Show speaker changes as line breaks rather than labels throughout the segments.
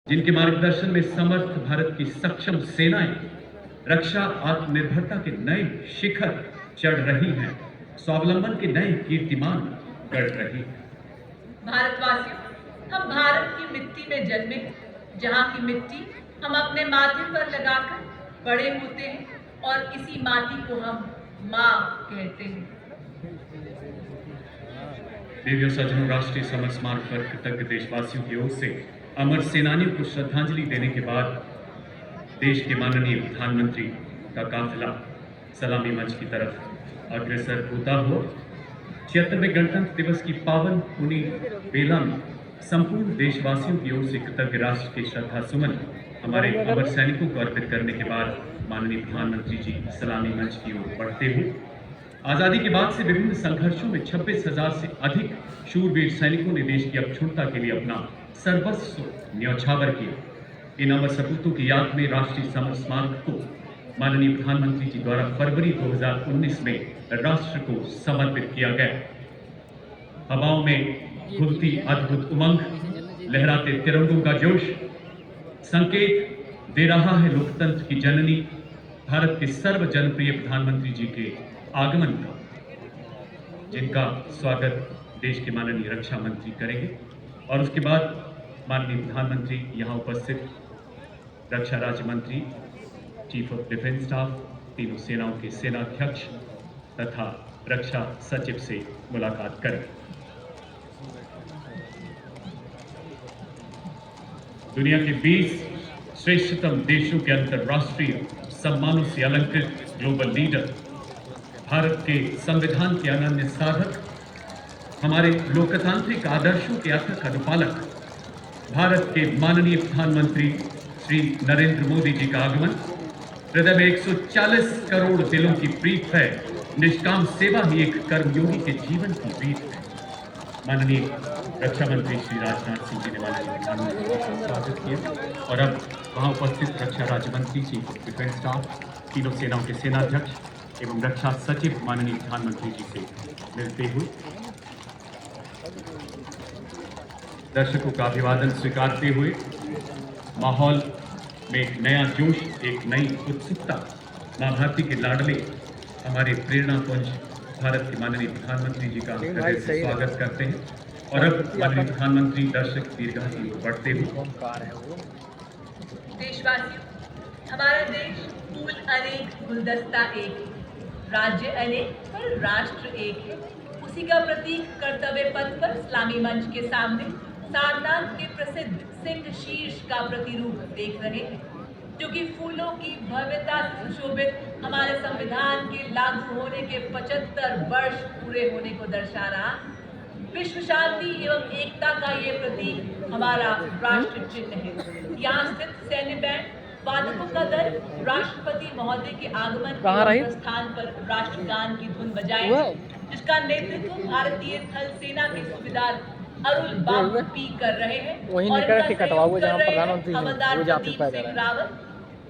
जिनके मार्गदर्शन में समर्थ भारत की सक्षम सेनाएं रक्षा आत्मनिर्भरता के नए शिखर चढ़ रही हैं, स्वावलंबन के नए कीर्तिमान गढ़ रही हैं।
भारतवासियों, हम भारत की मिट्टी में जन्मे, जहाँ की मिट्टी हम अपने माथे पर लगाकर बड़े होते हैं और इसी माटी को हम माँ कहते हैं।
देवियों सज्जनों, राष्ट्रीय समर स्मारक पर कृतज्ञ देशवासियों की ओर से अमर सेनानियों को श्रद्धांजलि देने के बाद देश के माननीय प्रधानमंत्री का काफिला सलामी मंच की तरफ अग्रसर होता हुआ 76वें गणतंत्र दिवस की पावन पुनी बेला में संपूर्ण देशवासियों की ओर से कृतज्ञ राष्ट्र के श्रद्धा सुमन हमारे अमर सैनिकों को अर्पित करने के बाद माननीय प्रधानमंत्री जी सलामी मंच की ओर बढ़ते हुए आजादी के बाद से विभिन्न संघर्षों में 26,000 से अधिक शूरवीर सैनिकों ने देश की अक्षुण्णता के लिए अपना सर्वस्व न्यौछावर किया। इन अमर सपूतों की याद में राष्ट्रीय समर स्मारक को माननीय प्रधानमंत्री जी द्वारा फरवरी 2019 में राष्ट्र को समर्पित किया गया। हवाओं में घुलती अद्भुत उमंग, लहराते तिरंगों का जोश संकेत दे रहा है लोकतंत्र की जननी भारत के सर्व जनप्रिय प्रधानमंत्री जी के आगमन का, जिनका स्वागत देश के माननीय रक्षा मंत्री करेंगे और उसके बाद माननीय प्रधानमंत्री यहां उपस्थित रक्षा राज्य मंत्री, चीफ ऑफ डिफेंस स्टाफ, तीनों सेनाओं के सेनाध्यक्ष तथा रक्षा सचिव से मुलाकात करें। दुनिया के 20 श्रेष्ठतम देशों के अंतर्राष्ट्रीय सम्मानों से अलंकृत ग्लोबल लीडर, भारत के संविधान के अनन्य साधक, हमारे लोकतांत्रिक आदर्शों के अथक अनुपालक, भारत के माननीय प्रधानमंत्री श्री नरेंद्र मोदी जी का आगमन हृदय में 140 करोड़ दिलों की प्रीत है। निष्काम सेवा ही एक कर्मयोगी के जीवन की प्रीत है। माननीय रक्षा मंत्री श्री राजनाथ सिंह जी ने माननीय प्रधानमंत्री का स्वागत किया और अब वहां उपस्थित रक्षा राज्य मंत्री, चीफ ऑफ डिफेंस स्टाफ, तीनों सेनाओं के सेनाध्यक्ष एवं रक्षा सचिव माननीय प्रधानमंत्री जी से मिलते हुए दर्शकों का अभिवादन स्वीकारते हुए माहौल में एक नया जोश, एक नई उत्सुकता, मां भारती के लाडले हमारे प्रेरणा पुंज भारत के माननीय प्रधानमंत्री जी का हृदय से स्वागत करते हैं और अब माननीय प्रधानमंत्री दर्शक दीर्घा की ओर बढ़ते हुए।
देशवासियों, हमारा देश फूल अनेक गुलदस्ता एक, राज्य अनेक पर राष्ट्र एक है। उसी का प्रतीक कर्तव्य पथ पर इस्लामी मंच के सामने सारनाथ के प्रसिद्ध सिंह शीर्ष का प्रतिरूप देख रहे हैं, जो कि फूलों की भव्यता से सुशोभित हमारे संविधान के लागू होने के 75 वर्ष पूरे होने को दर्शा रहा। विश्व शांति एवं एकता का ये प्रतीक हमारा राष्ट्र चिन्ह है। यहाँ स्थित सैन्य बैंड, वादकों का दल राष्ट्रपति महोदय के आगमन के स्थान पर राष्ट्रगान की धुन बजाएंगे, जिसका नेतृत्व भारतीय थल सेना के सूबेदार अरुल बाबू पी कर रहे हैं और हवलदार प्रदीप सिंह रावत।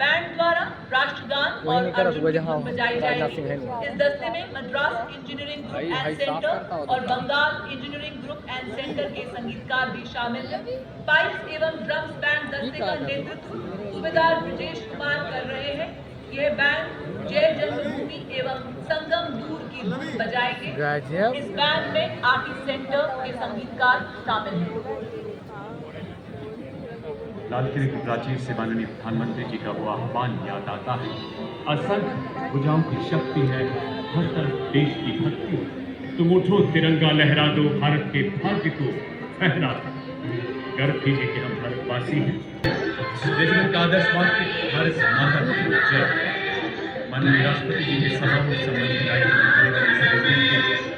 बैंड द्वारा राष्ट्रगान और धुन बजाई जाएगी। इस दस्ते में Madras engineering group and centre और Bengal engineering group and centre के संगीतकार भी शामिल हैं। पाइप्स एवं ड्रम्स बैंड दस्ते का नेतृत्व सूबेदार ब्रजेश कुमार कर रहे हैं। यह बैंड जय जन्मभूमि एवं संगम दूर की धुन बजाएंगे। इस बैंड में आर्टिस्ट सेंटर के संगीतकार शामिल हैं।
लाल किले की प्राचीर से माननीय प्रधानमंत्री जी का वो आह्वान याद आता है। असंख्य भुजाओं की शक्ति है, हर तरफ देश की भक्ति। तुम उठो तिरंगा लहरा दो, भारत के भाग्य को फहरा दो। गर्व कीजिए कि हम भारतवासी हैं। रेजिमेंट का आदर्श वाक्य भारत माता की जय। माननीय राष्ट्रपति जी के सभा में संबंधित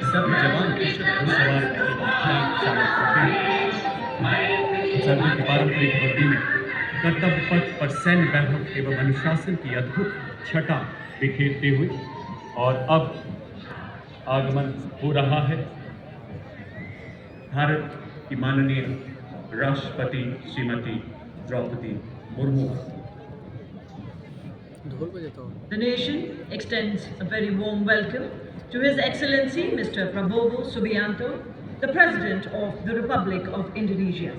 सब जवान सर्दी की पारंपरिक वर्दी में कर्तव्य पथ पर सैन्य वैभव एवं अनुशासन की अद्भुत छटा बिखेरते हुए और अब आगमन हो रहा है भारत की माननीय राष्ट्रपति Shrimati Draupadi Murmu.
The nation extends a very warm welcome to His Excellency Mr. Prabowo Subianto, the President of the Republic of Indonesia.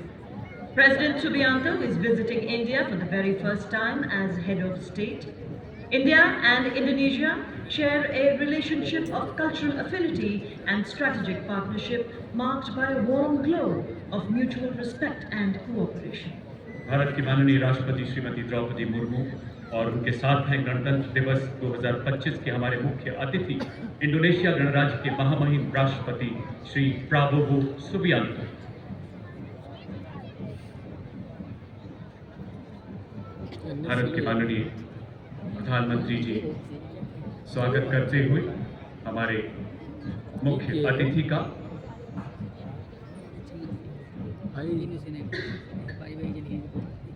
President Subianto is visiting India for the very first time as head of state. India and Indonesia share a relationship of cultural affinity and strategic partnership marked by a warm glow of mutual respect and cooperation.
Bharat की माननीय राष्ट्रपति श्रीमती द्रौपदी मुर्मू और उनके साथ हैं गणतंत्र दिवस 2025 के हमारे मुख्य अतिथि इंडोनेशिया गणराज्य के महामहिम राष्ट्रपति श्री प्राबोवो सुबियांतो। भारत के माननीय प्रधानमंत्री जी स्वागत करते हुए हमारे मुख्य अतिथि का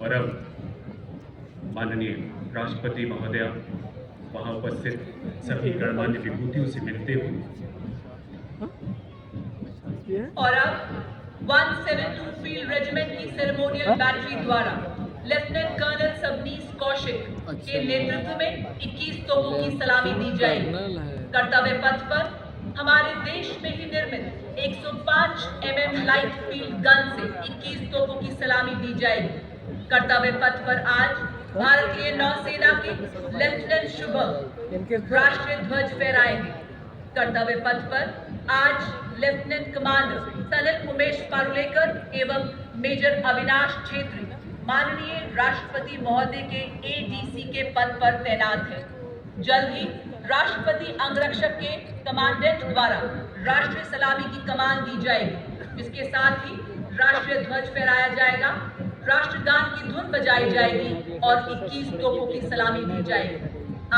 और अब माननीय राष्ट्रपति महोदया वहां उपस्थित सभी गणमान्य विभूतियों से मिलते हुए
और अब 172 फील्ड रेजिमेंट की सेरेमोनियल बैटरी द्वारा लेफ्टिनेंट कर्नल सबनीस कौशिक के नेतृत्व में 21 तोपों की सलामी दी जाएगी। कर्तव्य पथ पर हमारे देश में ही निर्मित 105 mm लाइट फील्ड गन से 21 तोपों की सलामी दी जाएगी। कर्तव्य पथ पर आज भारतीय नौसेना के लेफ्टिनेंट शुभम राष्ट्रीय ध्वज फहराएंगे। कर्तव्य पथ पर आज लेफ्टिनेंट कमांडर सनल उमेश पारुलेकर एवं मेजर अविनाश छेत्री माननीय राष्ट्रपति महोदय के एडीसी के पद पर तैनात है। जल्द ही राष्ट्रपति अंगरक्षक के कमांडेंट द्वारा राष्ट्रीय सलामी की कमान दी जाएगी। इसके साथ ही राष्ट्रीय ध्वज फहराया जाएगा, राष्ट्रगान की धुन बजाई जाएगी और 21 तोपों की सलामी दी जाएगी।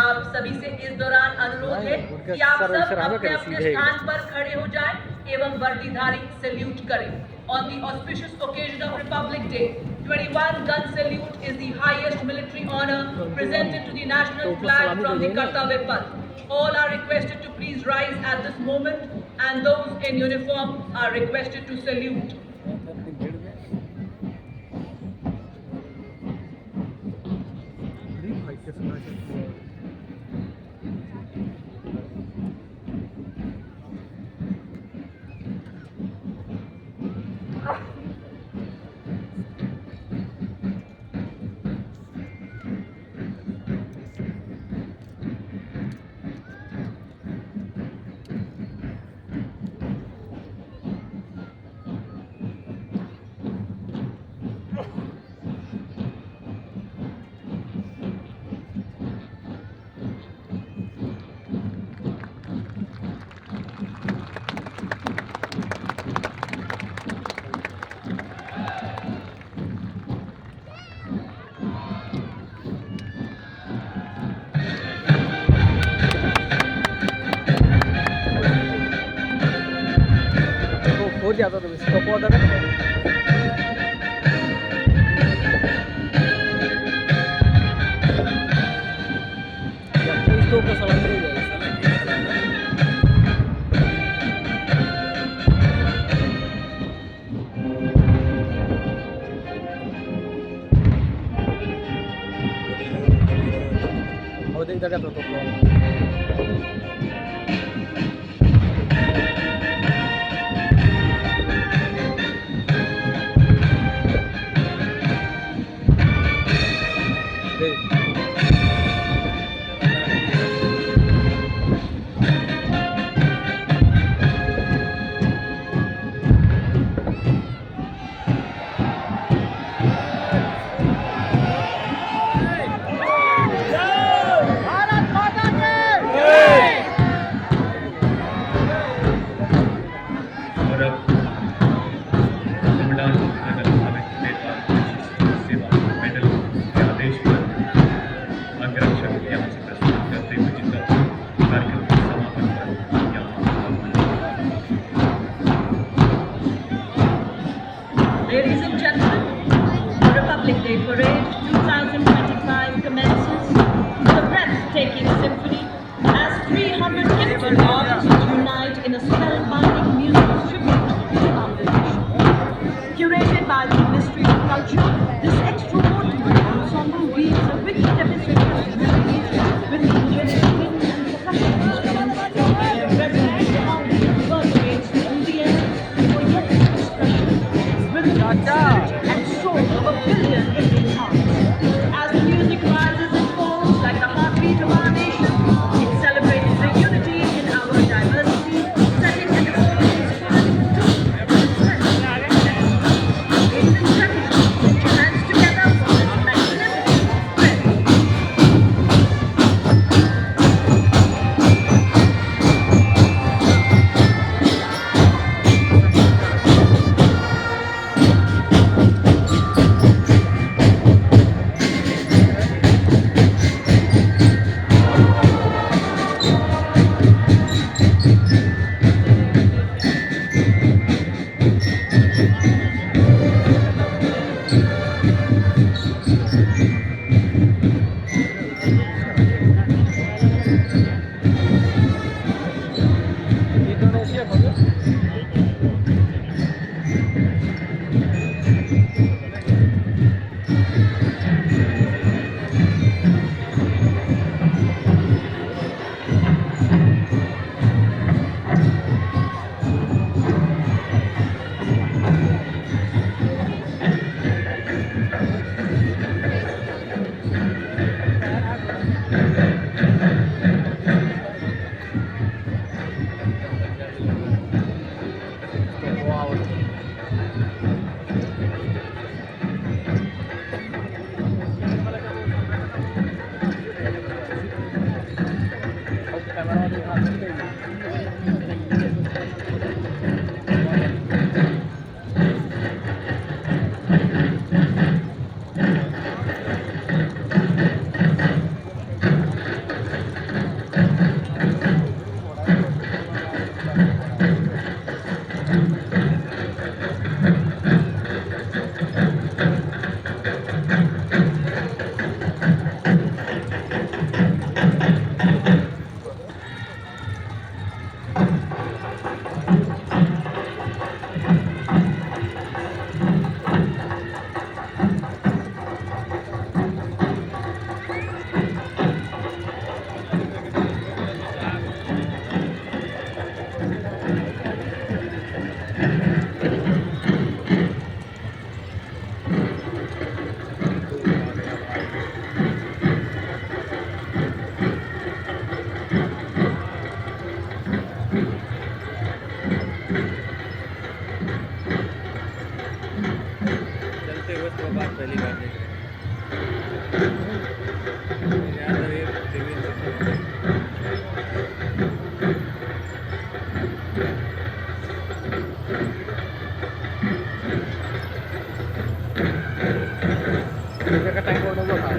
आप सभी से इस दौरान अनुरोध है कि आप सब अपने अपने स्थान पर खड़े हो जाएं एवं वर्दीधारी सैल्यूट करें। On the auspicious occasion of Republic Day, 21 gun salute is the highest military honor presented to the national flag from the Kartavya Path. All are requested to please rise at this moment, and those in uniform are requested to salute.
हो जाता तो इसका पौधा का तो को सलाम दे और देख जगह तो
Ladies and gentlemen, the Republic Day Parade 2025 commences with a breathtaking symphony as 300 gifted artists unite in a spellbinding musical tribute to our nation. Curated by the Ministry of Culture, this extraordinary ensemble weaves a rich tapestry of melodies with angelic winds and percussion instruments. Their resonant harmony reverberates through the air for yet expression, rhythm, spirit, and soul
का time order हुआ था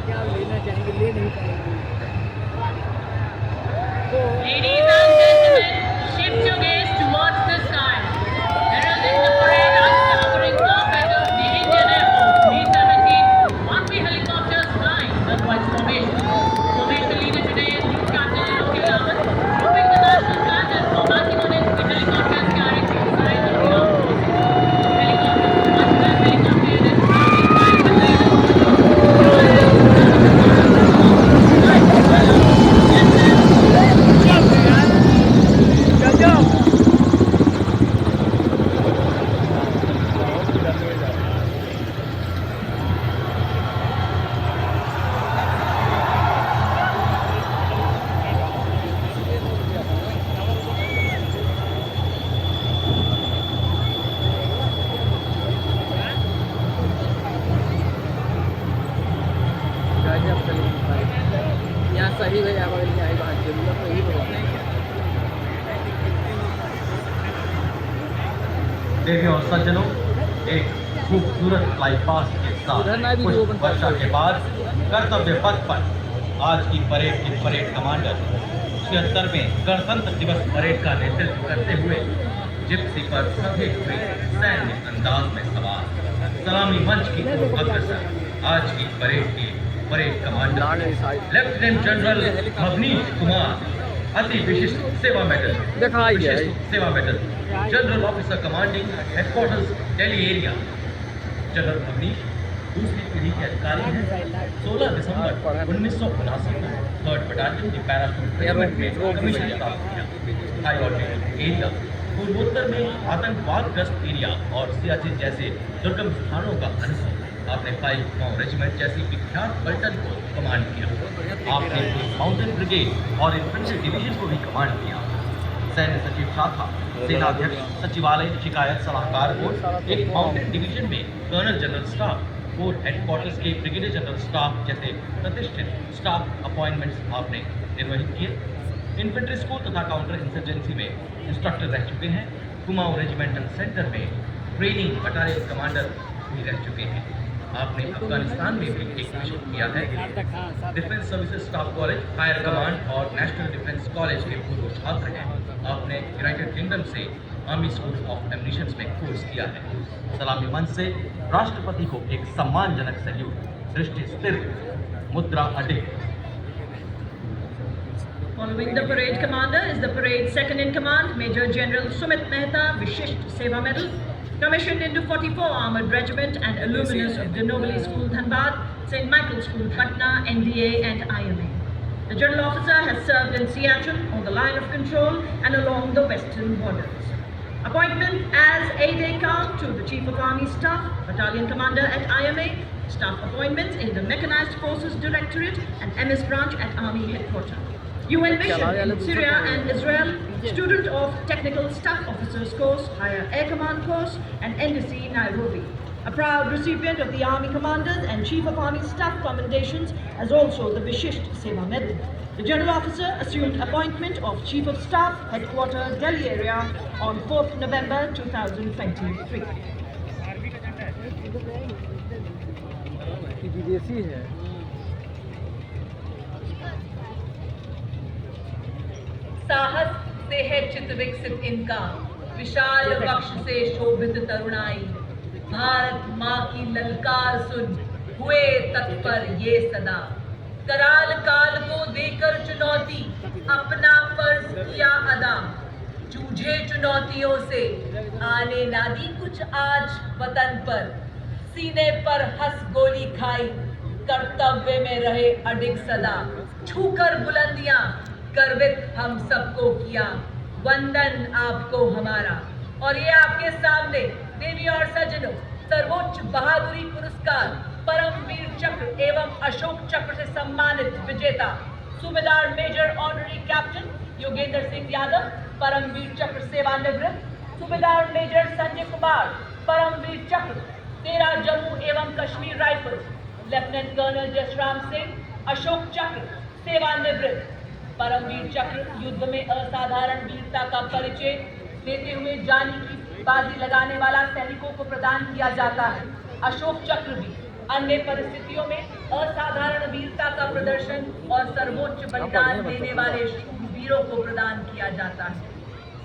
क्या लेना चाहेंगे ले नहीं पाएंगे
Ladies and gentlemen, shift your gaze towards the sky. Heralding the parade and towering carpet of the Indian Air Force B-17 one-way helicopters flying clockwise formation. Formation leader today is Group Captain Loki Rawat, grouping the national flag and formatting on it the helicopters carrying the signs of the armed forces. Helicopters, one-man helicopter units, Army fire
यहाँ सही है यहाँ बगल में आई बात जरूरत नहीं तो
देवियों और सज्जनों, एक खूबसूरत फ्लाई पास्ट के
उधर ना
साथ
भी
कुछ
दो बनता
वर्षा
है।
के बाद कर्तव्य पथ पर आज की परेड के परेड कमांडर 76वें गणतंत्र दिवस परेड का नेतृत्व करते हुए जिप्सी पर सफेद हुए सैन्य अंदाज में सवार सलामी मंच की ओर अग्रसर आज की परेड के parade commander lieutenant general Bhavnish Kumar अति विशिष्ट सेवा मेडल
दिखाई है।
विशिष्ट सेवा medal general officer commanding headquarters Delhi area. General Bhavnish दूसरी पीढ़ी के अधिकारी हैं। 16 दिसंबर 1979 को 3rd बटालियन की पैराशूट रेजिमेंट में कमीशन प्राप्त किया। हाई ऑल्टीट्यूड एरिया पूर्वोत्तर में आतंकवादग्रस्त एरिया और सियाचिन जैसे दुर्गम स्थानों का अनुभव। आपने 5 रेजिमेंट जैसी विख्यात पलटन को कमांड किया। आपने माउंटेन ब्रिगेड और इन्फेंट्री डिवीजन को भी कमांड किया। सैन्य सचिव शाखा, सेनाध्यक्ष, सचिवालय, शिकायत सलाहकार बोर्ड, एक माउंटेन डिवीजन में colonel general staff, corps headquarters के ब्रिगेडियर जनरल स्टाफ जैसे प्रतिष्ठित स्टाफ अपॉइंटमेंट्स आपने निर्वहित किए। इन्फेंट्री स्कूल तथा काउंटर इंसर्जेंसी में इंस्ट्रक्टर रह चुके हैं। कुमाऊं रेजिमेंटल सेंटर में ट्रेनिंग बटालियन कमांडर भी रह चुके हैं। आपने अफगानिस्तान में भी एक मिशन किया है। Defence services staff college, fire command और नेशनल डिफेंस कॉलेज के पूर्व छात्र हैं। आपने यूनाइटेड किंगडम से आर्मी स्कूल ऑफ एम्युनिशंस में कोर्स किया है। सलामी मंच से राष्ट्रपति को एक सम्मानजनक सैल्यूट। दृष्टि स्थिर, मुद्रा अडिग।
Following the parade commander is the parade second in command, Major General Sumit Mehta, Vishisht Seva Medal, commissioned into 44 Armored Regiment and alumnus of Ganobali School, Dhanbad, St. Michael's School, Patna, NDA and IMA. The General Officer has served in Siachen on the line of control and along the western borders. Appointment as aide-de-camp to the Chief of Army Staff, Battalion Commander at IMA, staff appointments in the Mechanized Forces Directorate and MS branch at Army Headquarters. UN mission in Syria and Israel, student of Technical Staff Officers course, Higher Air Command course and NDC Nairobi. A proud recipient of the Army Commanders and Chief of Army Staff commendations as also the Vishisht Seva Medal. The General Officer assumed appointment of Chief of Staff, Headquarters, Delhi area on 4th November 2023.
विदेशी है।
साहस, से है चित विकसित इनका, विशाल वक्ष से शोभित तरुणाई। भारत माँ की ललकार सुन, हुए तत्पर ये सदा। कराल काल को देकर चुनौती, अपना फर्ज किया अदा। जूझे चुनौतियों से, आने ना दी कुछ आज वतन पर। सीने पर हंस गोली खाई, कर्तव्य में रहे अडिग सदा। छूकर बुलंदियां, गर्वित हम सबको किया, वंदन आपको हमारा। और ये आपके सामने देवी और सज्जनों, सर्वोच्च बहादुरी पुरस्कार परमवीर चक्र एवं अशोक चक्र से सम्मानित विजेता subedar major honorary captain Yogendra Singh Yadav, Paramvir Chakra सेवानिवृत्त। सूबेदार मेजर संजय कुमार, परमवीर चक्र 13 जम्मू एवं Kashmir rifles. Lieutenant colonel Jasram Singh, Ashok Chakra सेवानिवृत्त। परमवीर चक्र युद्ध में असाधारण वीरता का परिचय देते हुए जानी की बाजी लगाने वाला सैनिकों को प्रदान किया जाता है। अशोक चक्र भी अन्य परिस्थितियों में असाधारण वीरता का प्रदर्शन और सर्वोच्च बलिदान देने वाले शूरवीरों को प्रदान किया जाता है।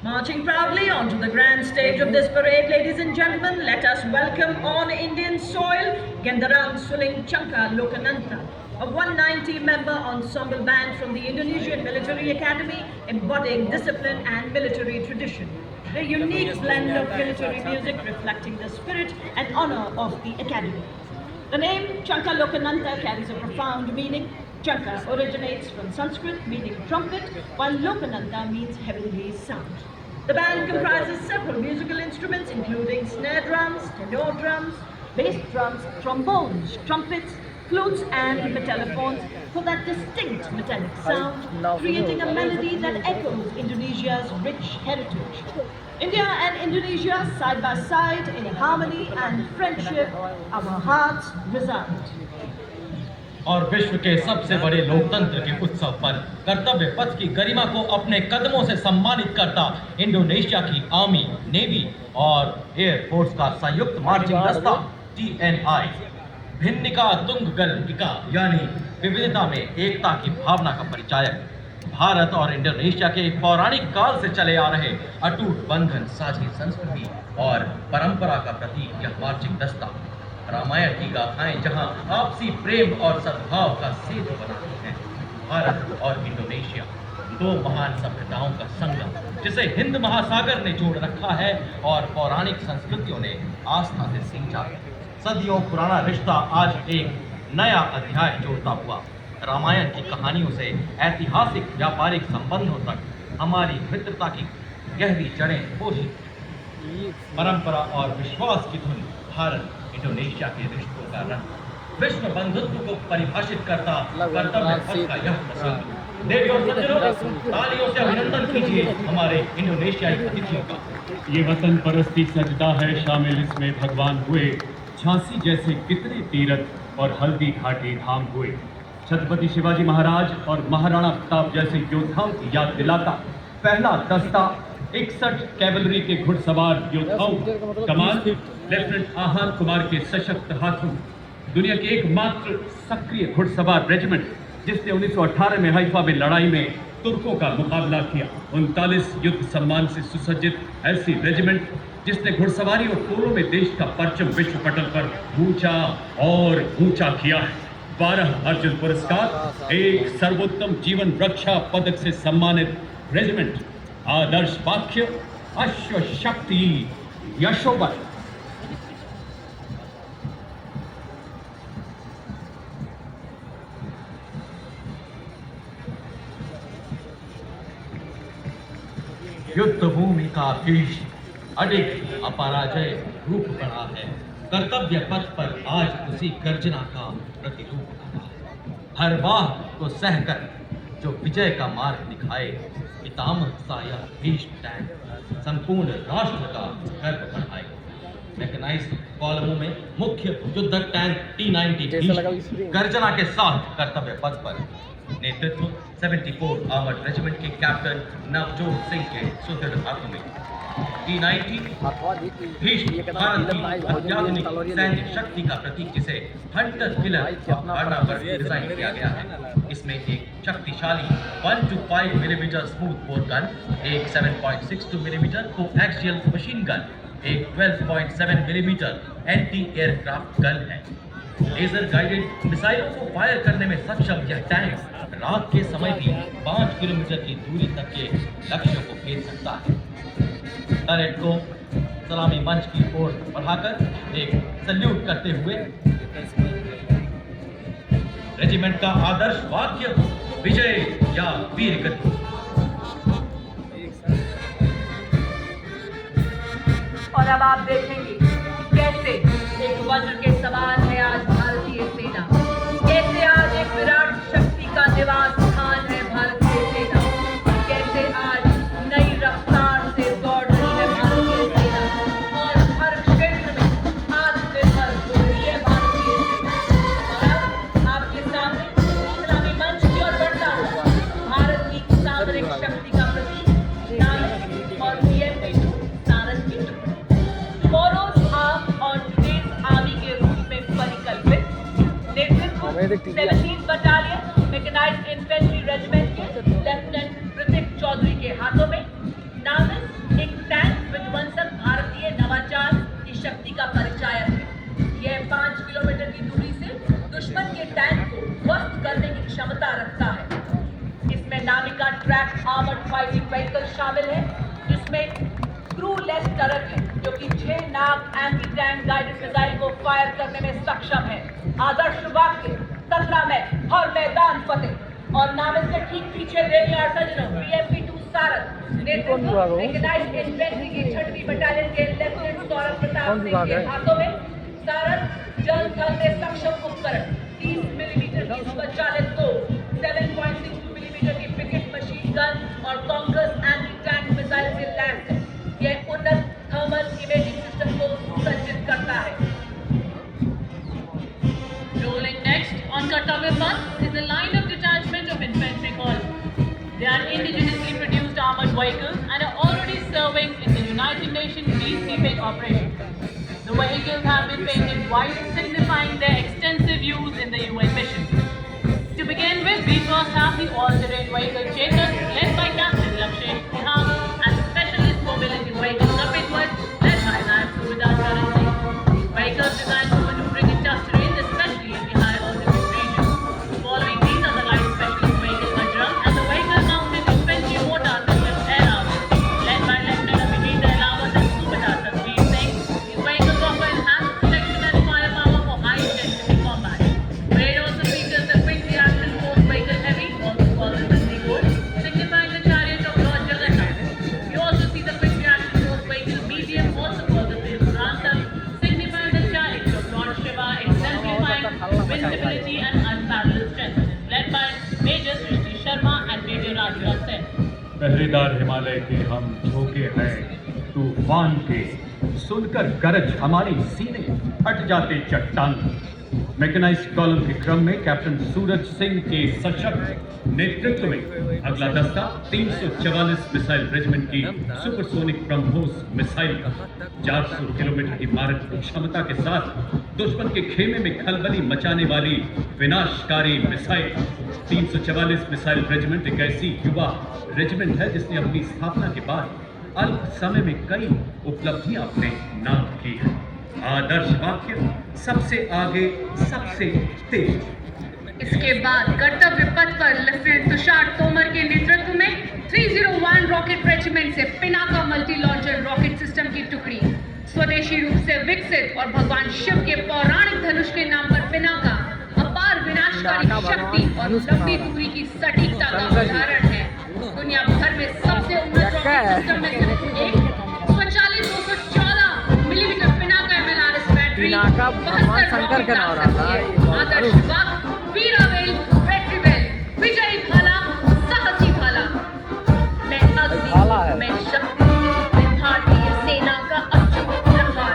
Marching proudly onto the grand stage of this parade, ladies and gentlemen, let us welcome on Indian soil Gendarang Suling Changka Lokananta, a 190-member ensemble band from the Indonesian Military Academy, embodying discipline and military tradition. A unique blend of military music reflecting the spirit and honor of the Academy. The name Changka Lokananta carries a profound meaning. Changka originates from Sanskrit meaning trumpet, while Lokananta means heavenly sound. The band comprises several musical instruments including snare drums, tenor drums, bass drums, trombones, trumpets, flutes and metallophones for that distinct metallic sound, creating a melody that echoes Indonesia's rich heritage. India and Indonesia side by side in harmony and friendship, our hearts reside.
और विश्व के सबसे बड़े लोकतंत्र के उत्सव पर कर्तव्य पथ की गरिमा को अपने कदमों से सम्मानित करता इंडोनेशिया की आर्मी, नेवी और एयर फोर्स का संयुक्त मार्चिंग दस्ता TNI भिन्निका तुंगगल यानी विविधता में एकता की भावना का परिचायक। भारत और इंडोनेशिया के पौराणिक काल से चले आ रहे अटूट बंधन, साझी संस्कृति और परंपरा का प्रतीक यह मार्चिंग दस्ता। रामायण की गाथाएं जहां आपसी प्रेम और सद्भाव का सेतु बनाती हैं। भारत और इंडोनेशिया दो महान सभ्यताओं का संगम, जिसे हिंद महासागर ने जोड़ रखा है और पौराणिक संस्कृतियों ने आस्था से सींचा। सदियों पुराना रिश्ता आज एक नया अध्याय जोड़ता हुआ रामायण की कहानियों से ऐतिहासिक व्यापारिक संबंधों तक हमारी मित्रता की गहरी जड़ें पोषित। परंपरा और विश्वास की धुन भारत इंडोनेशिया के रिश्तों का रंग, विश्व बंधुत्व को परिभाषित करता कर्तव्य पथ का यह प्रसंग। देवी और सज्जनों, तालियों से अभिनंदन कीजिए हमारे इंडोनेशियाई अतिथियों का।
ये वतन परस्ती सजदा है, शामिल इसमें भगवान हुए। झांसी जैसे कितने तीरथ और हल्दी घाटी धाम हुए। छत्रपति शिवाजी महाराज और महाराणा प्रताप जैसे योद्धाओं की याद दिलाता पहला दस्ता 61 कैवलरी के घुड़सवार योद्धाओं कमाल लेफ्टिनेंट आहार कुमार के सशक्त हाथों। दुनिया की एकमात्र सक्रिय घुड़सवार रेजिमेंट जिसने 1918 में हाइफा में लड़ाई में तुर्कों का मुकाबला किया। 39 युद्ध सम्मान से सुसज्जित ऐसी रेजिमेंट जिसने घुड़सवारी और पोलो में देश का परचम विश्व पटल पर ऊंचा और ऊंचा किया है। 12 अर्जुन पुरस्कार, एक सर्वोत्तम जीवन रक्षा पदक से सम्मानित रेजिमेंट। आदर्श वाक्य अश्व शक्ति यशोबल।
युद्ध भूमि का देश अडिग अपराजय रूप बना है। कर्तव्य पथ पर आज उसी गर्जना का प्रतिरूप बना है। हर वाह को सहकर जो विजय का मार्ग दिखाए, पितामह सा यह भीष्म टैंक संपूर्ण राष्ट्र का गर्व बढ़ाए। मैकेनाइज्ड कॉलमों में मुख्य युद्धक टैंक T-90 भीष्म गर्जना के साथ कर्तव्य पथ पर नेतृत्व 74 आर्मर्ड रेजिमेंट के कैप्टन नवजोत सिंह के सुदृढ़ हाथों में। T90 भीष्म भारत की अत्याधुनिक सैन्य शक्ति का प्रतीक, जिसे हंटर किलर अवधारणा पर डिजाइन किया गया है। इसमें एक शक्तिशाली 125 मिलीमीटर स्मूथ बोर गन, एक 7.62 मिलीमीटर कोएक्सियल मशीन गन, एक 12.7 मिलीमीटर एंटी एयरक्राफ्ट गन है। लेजर गाइडेड मिसाइलों को फायर करने में सक्षम यह टैंक रात के समय भी 5 किलोमीटर की दूरी तक के लक्ष्यों को भेज सकता है। टर्रेट को सलामी मंच की ओर बढ़ाकर एक सल्यूट करते हुए रेजिमेंट का आदर्श वाक्य विजय या वीर गति।
और अब आप देखेंगे कैसे एक वज्र के समान है आज भारतीय सेना, कैसे आज एक विराट शक्ति का निवास स्थान है भारतीय सेना, कैसे आज नई रफ्तार से दौड़ रही है भारतीय सेना और हर क्षेत्र में आत्मनिर्भर हो रही है भारतीय सेना। और अब आपके सामने इस्लामी मंच की ओर बढ़ता हुआ भारत की सामरिक शक्ति का प्रतीक नायक और BMP-2 सारस की टुकड़ी Tomorrow's arm on today's army के रूप में परिकल्पित नेतृत्व 17th battalion mechanised infantry regiment के लेफ्टिनेंट ऋतिक चौधरी के हाथों में। नामित एक टैंक विध्वंसक भारतीय नवाचार की शक्ति का परिचायक है। यह 5 किलोमीटर की दूरी से दुश्मन के टैंक को ध्वस्त करने की क्षमता रखता है। इसमें नामिका ट्रैक आर्मर्ड फाइटिंग व्हीकल शामिल है, जिसमें क्रू-लेस टरक है जो कि 6 नाग एंटी टैंक गाइडेड मिसाइल को फायर करने में सक्षम है। आदर्श वाक्य 17 में हर मैदान फतेह। और नामित से ठीक पीछे रेडियर सर्जनों BMP-2 सारस नेतृत्व मैकेनाइज्ड इन्फेंट्री की 6वीं बटालियन के लेफ्टिनेंट सौरभ प्रताप सिंह के हाथों में सारस जल थल में सक्षम उपकरण 30 मिलीमीटर की स्वचालित तोप, 7.62 मिलीमीटर की पिकेट मशीन गन और कांग्रेस एंटी टैंक मिसाइल से लैस है। यह उन्नत थर्मल इमेजिंग सिस्टम को सुसज्जित करता है।
Rolling next on Kartavya Path is a line of detachment of infantry corps. They are indigenously produced armored vehicles and are already serving in the United Nations peacekeeping operation. The vehicles have been painted white, signifying their extensive use in the UN mission. To begin with, we first have the all-terrain vehicle Chetak, led by Captain Lakshesh Tiham, and the specialist mobility vehicle Kapitwat, led by Nayak Subedar Karan Singh. Vehicles designed to maneuver tough terrain, especially in the high altitude region. Following these are the light specialist vehicle Bajrang and the vehicle mounted infantry mortar system air armor, led by Lieutenant Abhijit Ahlawat and Subedar Tanveer Singh. These vehicles offer enhanced protection and firepower for high-intensity combat. Parade also features the quick reaction force vehicle heavy, also called the Nandi, signifying the chariot of Lord Jagannath. You also see the quick reaction force vehicle medium, also called the Tirthanam, signifying the chariot of Lord Shiva, exemplifying invincibility and unparalleled strength. Led by Major Srishti Sharma and Major Rajra Sen.
पहरेदार हिमालय के हम झोंके हैं तूफान के, सुनकर गरज हमारी सीने फट जाते चट्टान। मैकेनाइज्ड कॉलम के क्रम में कैप्टन सूरज सिंह के सशक्त नेतृत्व में अगला दस्ता 344 मिसाइल रेजिमेंट की सुपरसोनिक ब्रह्मोस मिसाइल 400 किलोमीटर की मारक क्षमता के साथ दुश्मन के खेमे में खलबली मचाने वाली विनाशकारी मिसाइल। 344 मिसाइल रेजिमेंट एक ऐसी युवा रेजिमेंट है जिसने अपनी स्थापना के बाद अल्प समय में कई उपलब्धियां अपने नाम की है। आदर्श वाक्य सबसे आगे सबसे तेज।
इसके बाद कर्तव्य पथ पर लेफ्टिनेंट तुषार तोमर के नेतृत्व में 301 रॉकेट रेजिमेंट से Pinaka multi launcher rocket system की टुकड़ी स्वदेशी रूप से विकसित और भगवान शिव के पौराणिक धनुष के नाम पर पिनाका अपार विनाशकारी शक्ति और लंबी दूरी की सटीकता का उदाहरण है। दुनिया भर में सबसे उन्नत रॉकेट सिस्टम में से एक स्वचालित 214 millimetre Pinaka MLRS battery
Pinaka भगवान शंकर का नाम रहा था।
आदर्श वाक्य वीरावेल वेट्रीवेल विजयी भाला साहसी भाला। मैं अग्नि मैं शक्ति मैं भारतीय सेना का अचूक प्रहार।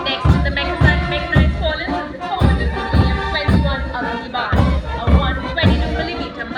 Next the mechanized column formed in the 21 Agnibaar, a 122 mm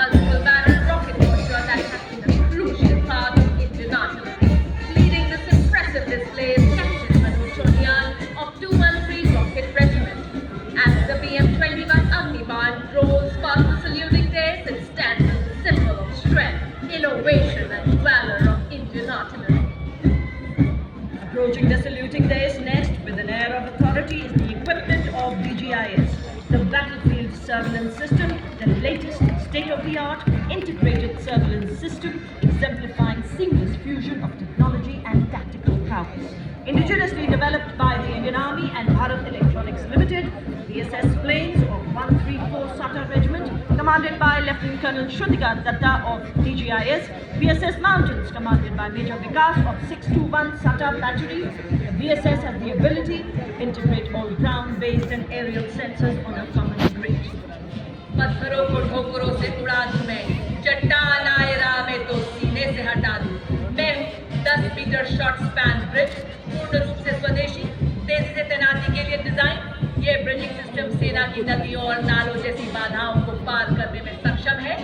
Approaching the saluting dais nest with an air of authority is the equipment of DGIS, the battlefield surveillance system, the latest state-of-the-art integrated surveillance system exemplifying seamless fusion of technology and tactical prowess. Indigenously developed by the Indian Army and Bharat Electronics Limited, VSS planes of 134 SATA Regiment, commanded by Lieutenant Colonel Shrutika Datta of DGIS, VSS Mountains, commanded by Major Vikas of 621 SATA Battery. The VSS has the ability to integrate all ground-based and aerial sensors on a common grid.
पत्थरों को ठोकरों से उड़ा दूं मैं, चट्टान आए राह में तो सीने से हटा दूं। मैं हूँ 10 मीटर शॉर्ट स्पैन ब्रिज, पूर्ण रूप से स्वदेशी, तेजी से तैनाती के लिए डिजाइन। ये ब्रिजिंग सिस्टम सेना की नदियों और नालों जैसी बाधाओं को पार करने में सक्षम है।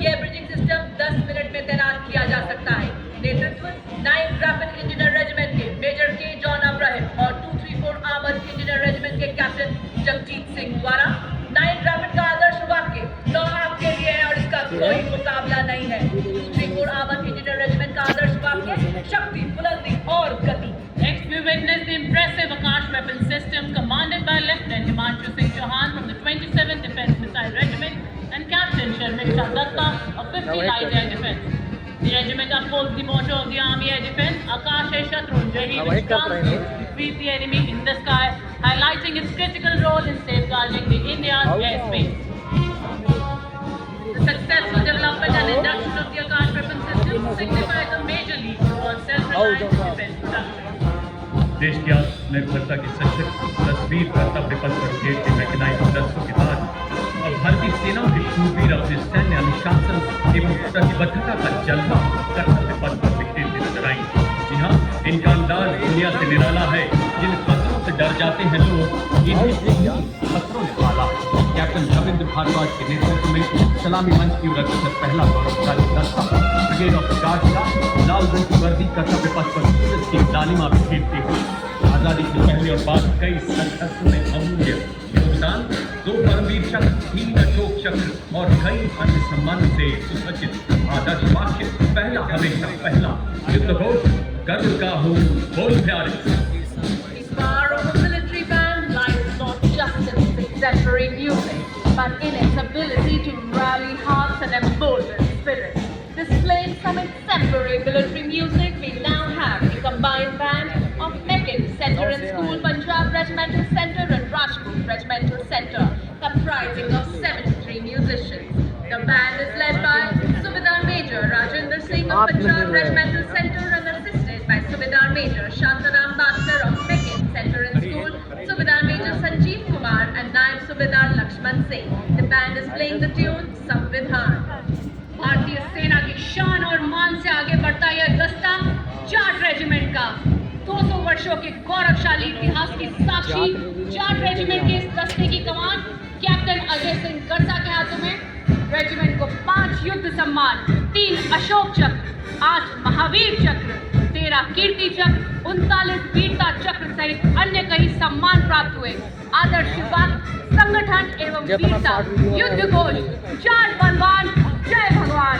ये ब्रिजिंग सिस्टम 10 मिनट में तैनात किया जा सकता है। नेतृत्व 9th राइफल इंजीनियर रेजिमेंट के मेजर के जॉन अब्राहम और 234 आर्मर्ड इंजीनियर रेजिमेंट के कैप्टन जगजीत सिंह द्वारा। 9th राइफल का आदर्श वाक्य लौ आपके लिए है और इसका कोई मुकाबला नहीं है। 234 आर्मर्ड इंजीनियर रेजिमेंट का आदर्श वाक्य शक्ति, बुलंदी और गति।
Next, we witness the impressive Akash weapon system commanded by Lieutenant Himanshu Singh Chauhan from the 27th Defence Missile Regiment and Captain Sharmishta Datta of 50 Light Air Defence. The regiment upholds the motto of the Army Air Defence, Akash hai Shatrun Jahi, which translates defeat the enemy in the sky, highlighting its critical role in safeguarding the India's airspace. The successful development and induction of the Akash weapon system signifies a major leap towards self-reliant defence production.
देश की आत्मनिर्भरता की सशक्त तस्वीर कर्तव्य पथ पर उकेरती mechanised दस्तों के बाद अब भारतीय सेनाओं के शूरवीर अपने सैन्य अनुशासन एवं प्रतिबद्धता का जलवा कर्तव्य पथ पर बिखेरते नजर आएंगे। जी हाँ, इनका अंदाज दुनिया से निराला है। जिन खतरों से डर जाते हैं लोग, इन्हीं खतरों ने पाला। कैप्टन रविंद्र भारद्वाज के नेतृत्व में सलामी मंच की रक्षक पहला गौरवशाली दस्ता ब्रिगेड ऑफ गार्ड का लाल रंग की वर्दी कर्तव्य पथ पर सूरज की लालिमा बिखेरते हुए आजादी से पहले और बाद कई संघर्षों में अमूल्य योगदान, 2 परमवीर चक्र, 3 अशोक चक्र और कई अन्य सम्मानों से सुसज्जित आदर्श वाक्य पहला हमेशा पहला, युद्ध घोष गर्व का हो बोल प्यारे।
The power of a military band lies not just in its exemplary music, but in its ability to rally hearts and embolden spirits. Displaying some exemplary military music, we now have the combined band of Meccan Center and School Punjab Regimental Center and Rajput Regimental Center, comprising of 73 musicians. The band is led by Subedar Major Rajendra Singh of Punjab Regimental Center and assisted by Subedar Major Shantaram Bhaskar of Meccan Center and School, Subedar Major Sanjeev Kumar and Naib Subedar Lakshman Singh. The band is playing the tune Samvidhan. भारतीय सेना की शान और मान से आगे बढ़ता यह दस्ता जाट रेजिमेंट का 200 वर्षों के गौरवशाली इतिहास की साक्षी जाट रेजिमेंट के इस दस्ते की कमान कैप्टन अजय सिंह करसा के हाथों में। रेजिमेंट को 5 युद्ध सम्मान, 3 अशोक चक्र, 8 महावीर चक्र, 13 कीर्ति चक्र, 39 वीरता चक्र सहित अन्य कई सम्मान प्राप्त हुए। आदर्श वाक्य, संगठन एवं वीरता, युद्ध घोष, जाट बलवान, जय भगवान।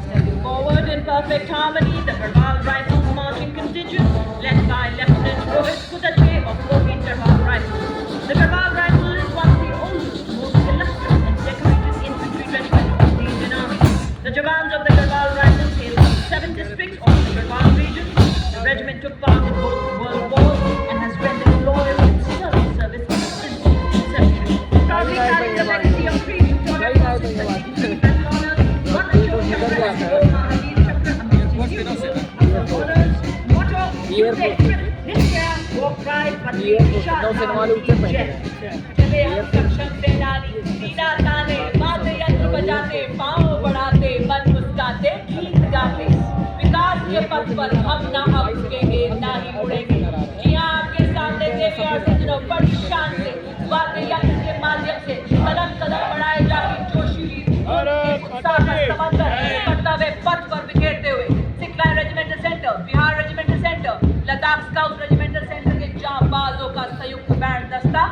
Stepping forward in perfect harmony, the Garbhal Rifles marching contingent, led by Lieutenant Rohit Kutache of Lohit Garbhal Rifles. The Garbhal Rifle is one of the oldest, most illustrious and decorated infantry regiments of the Indian Army. The Jawans of the Garbhal Rifles hail from 7 districts of the Garbhal region. The regiment took part in both world wars and has rendered loyal and sterling service since its inception. Proudly carrying the legacy of three Victoria Crosses and victories and honors, one Ashok Chakra and one Mahavir Chakra amidst youthful honors. Motto, you take trip this year, walk right, but we shall not be jet. चले हम सक्षम सेनानी, सीना ताने, बाते यंत्र बजाते, पाँव बढ़ाते, मन मुस्काते, गीत गाते। विकास के पथ पर हम ना अब रुकेंगे, ना ही मुड़ेंगे। जी हाँ, आपके सामने देवी और सज्जनों बड़ी शान से वाद्य यंत्र के माध्यम से कदम कदम बढ़ाए जाके जोशीली उत्साह का समंदर कर्तव्य पथ पर बिखेरते हुए सिखलाई regimental centre, Bihar regimental centre, Ladakh scout regimental centre के जांबाजों का संयुक्त बैंड दस्ता।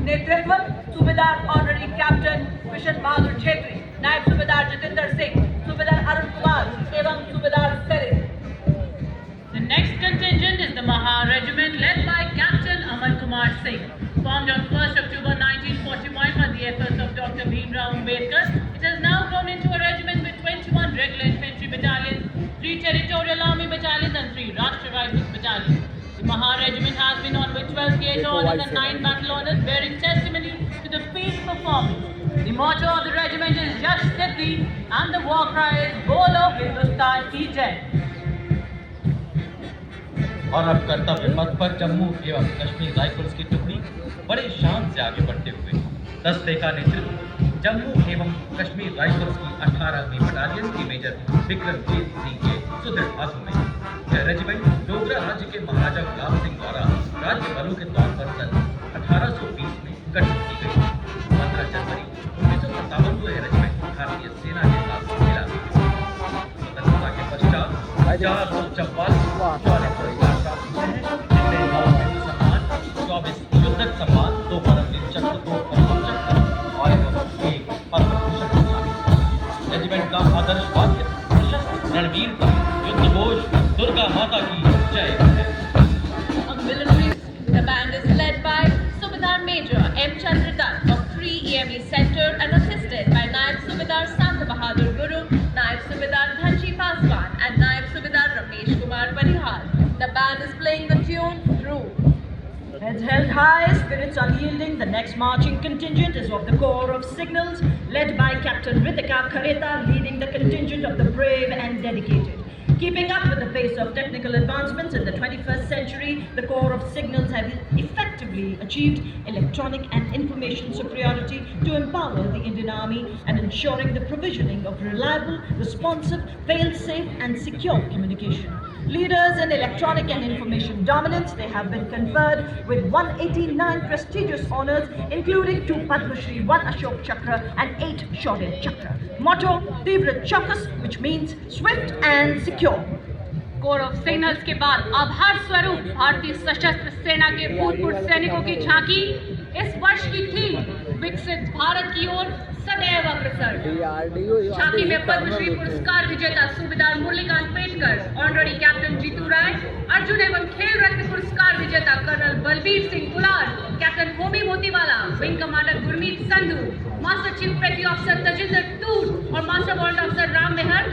नेतृत्व सूबेदार honorary captain vision Bahadur Chhetri, नायब सूबेदार जितेंद्र सिंह, सूबेदार अरुण कुमार एवं सूबेदार सरित।
The next contingent is the Mahar Kumar Singh. Formed on 1st October 1941 by the efforts of Dr. Bhimrao Ambedkar, it has now grown into a regiment with 21 regular infantry battalions, 3 territorial army battalions and 3 Rashtra Rifles battalions. The Maha Regiment has been on with 12 gate honors and 9 battle honors, bearing testimony to the peace performance. The motto of the regiment is Yash Siddhi and the war cry is Bolo Hindustan Ki Jai.
और अब कर्तव्य पथ पर जम्मू एवं Kashmir rifles की टुकड़ी बड़े शान से आगे बढ़ते हुए दस्ते का नेतृत्व जम्मू एवं कश्मीर राइफल्स की 18वीं बटालियन के मेजर विक्रमजीत सिंह के सुदृढ़ हाथों में। यह रेजिमेंट डोगरा राज्य के महाराजा गुलाब सिंह द्वारा राज्य बलों के तौर पर सन 1820 में गठित की गई। 15 जनवरी 1957 को यह रेजिमेंट भारतीय सेना के साथ मिला। स्वतंत्रता के पश्चात 24 युद्धक सम्मान, 2 परमवीर चक्र, 2 परम चक्र और 1 पद्म भूषण शामिल। रेजिमेंट का आदर्श वाक्य सशस्त्र रणवीरता, युद्ध घोष, दुर्गा माता की जय।
On military, the band is led by Subedar Major M. Chandradat of 3 EME Center and assisted by Naib Subedar Sant Bahadur Guru, Naib Subedar Dhanji Paswan and Naib Subedar Ramesh Kumar Parihar. The band is playing the tune through.
Heads held high, spirits unyielding, the next marching contingent is of the Corps of Signals, led by Captain Ritika Khareta, leading the contingent of the brave and dedicated. Keeping up with the pace of technical advancements in the 21st century, the Corps of Signals have effectively achieved electronic and information superiority to empower the Indian Army and ensuring the provisioning of reliable, responsive, fail-safe and secure communication. Leaders in electronic and information dominance, they have been conferred with 189 prestigious honors, including 2 Padma Shri, 1 Ashok Chakra and 8 Shaurya Chakra. Motto, Tibra Chaukas, which means swift and secure.
Core of signals के बाद आभार स्वरूप भारतीय सशस्त्र सेना के भूतपूर्व सैनिकों की झांकी इस वर्ष की थीम विकसित भारत की ओर सदैव अग्रसर। झांकी में पद्मश्री पुरस्कार विजेता सूबेदार मुरलीकांत पेटकर, ऑनररी कैप्टन जीतू राय, अर्जुन एवं खेल रत्न पुरस्कार विजेता colonel Balbir Singh Kular, captain Homi Motiwala, wing commander Gurmeet Sandhu, master chief petty officer Tajinder Toor और master warrant officer Ram Mehar,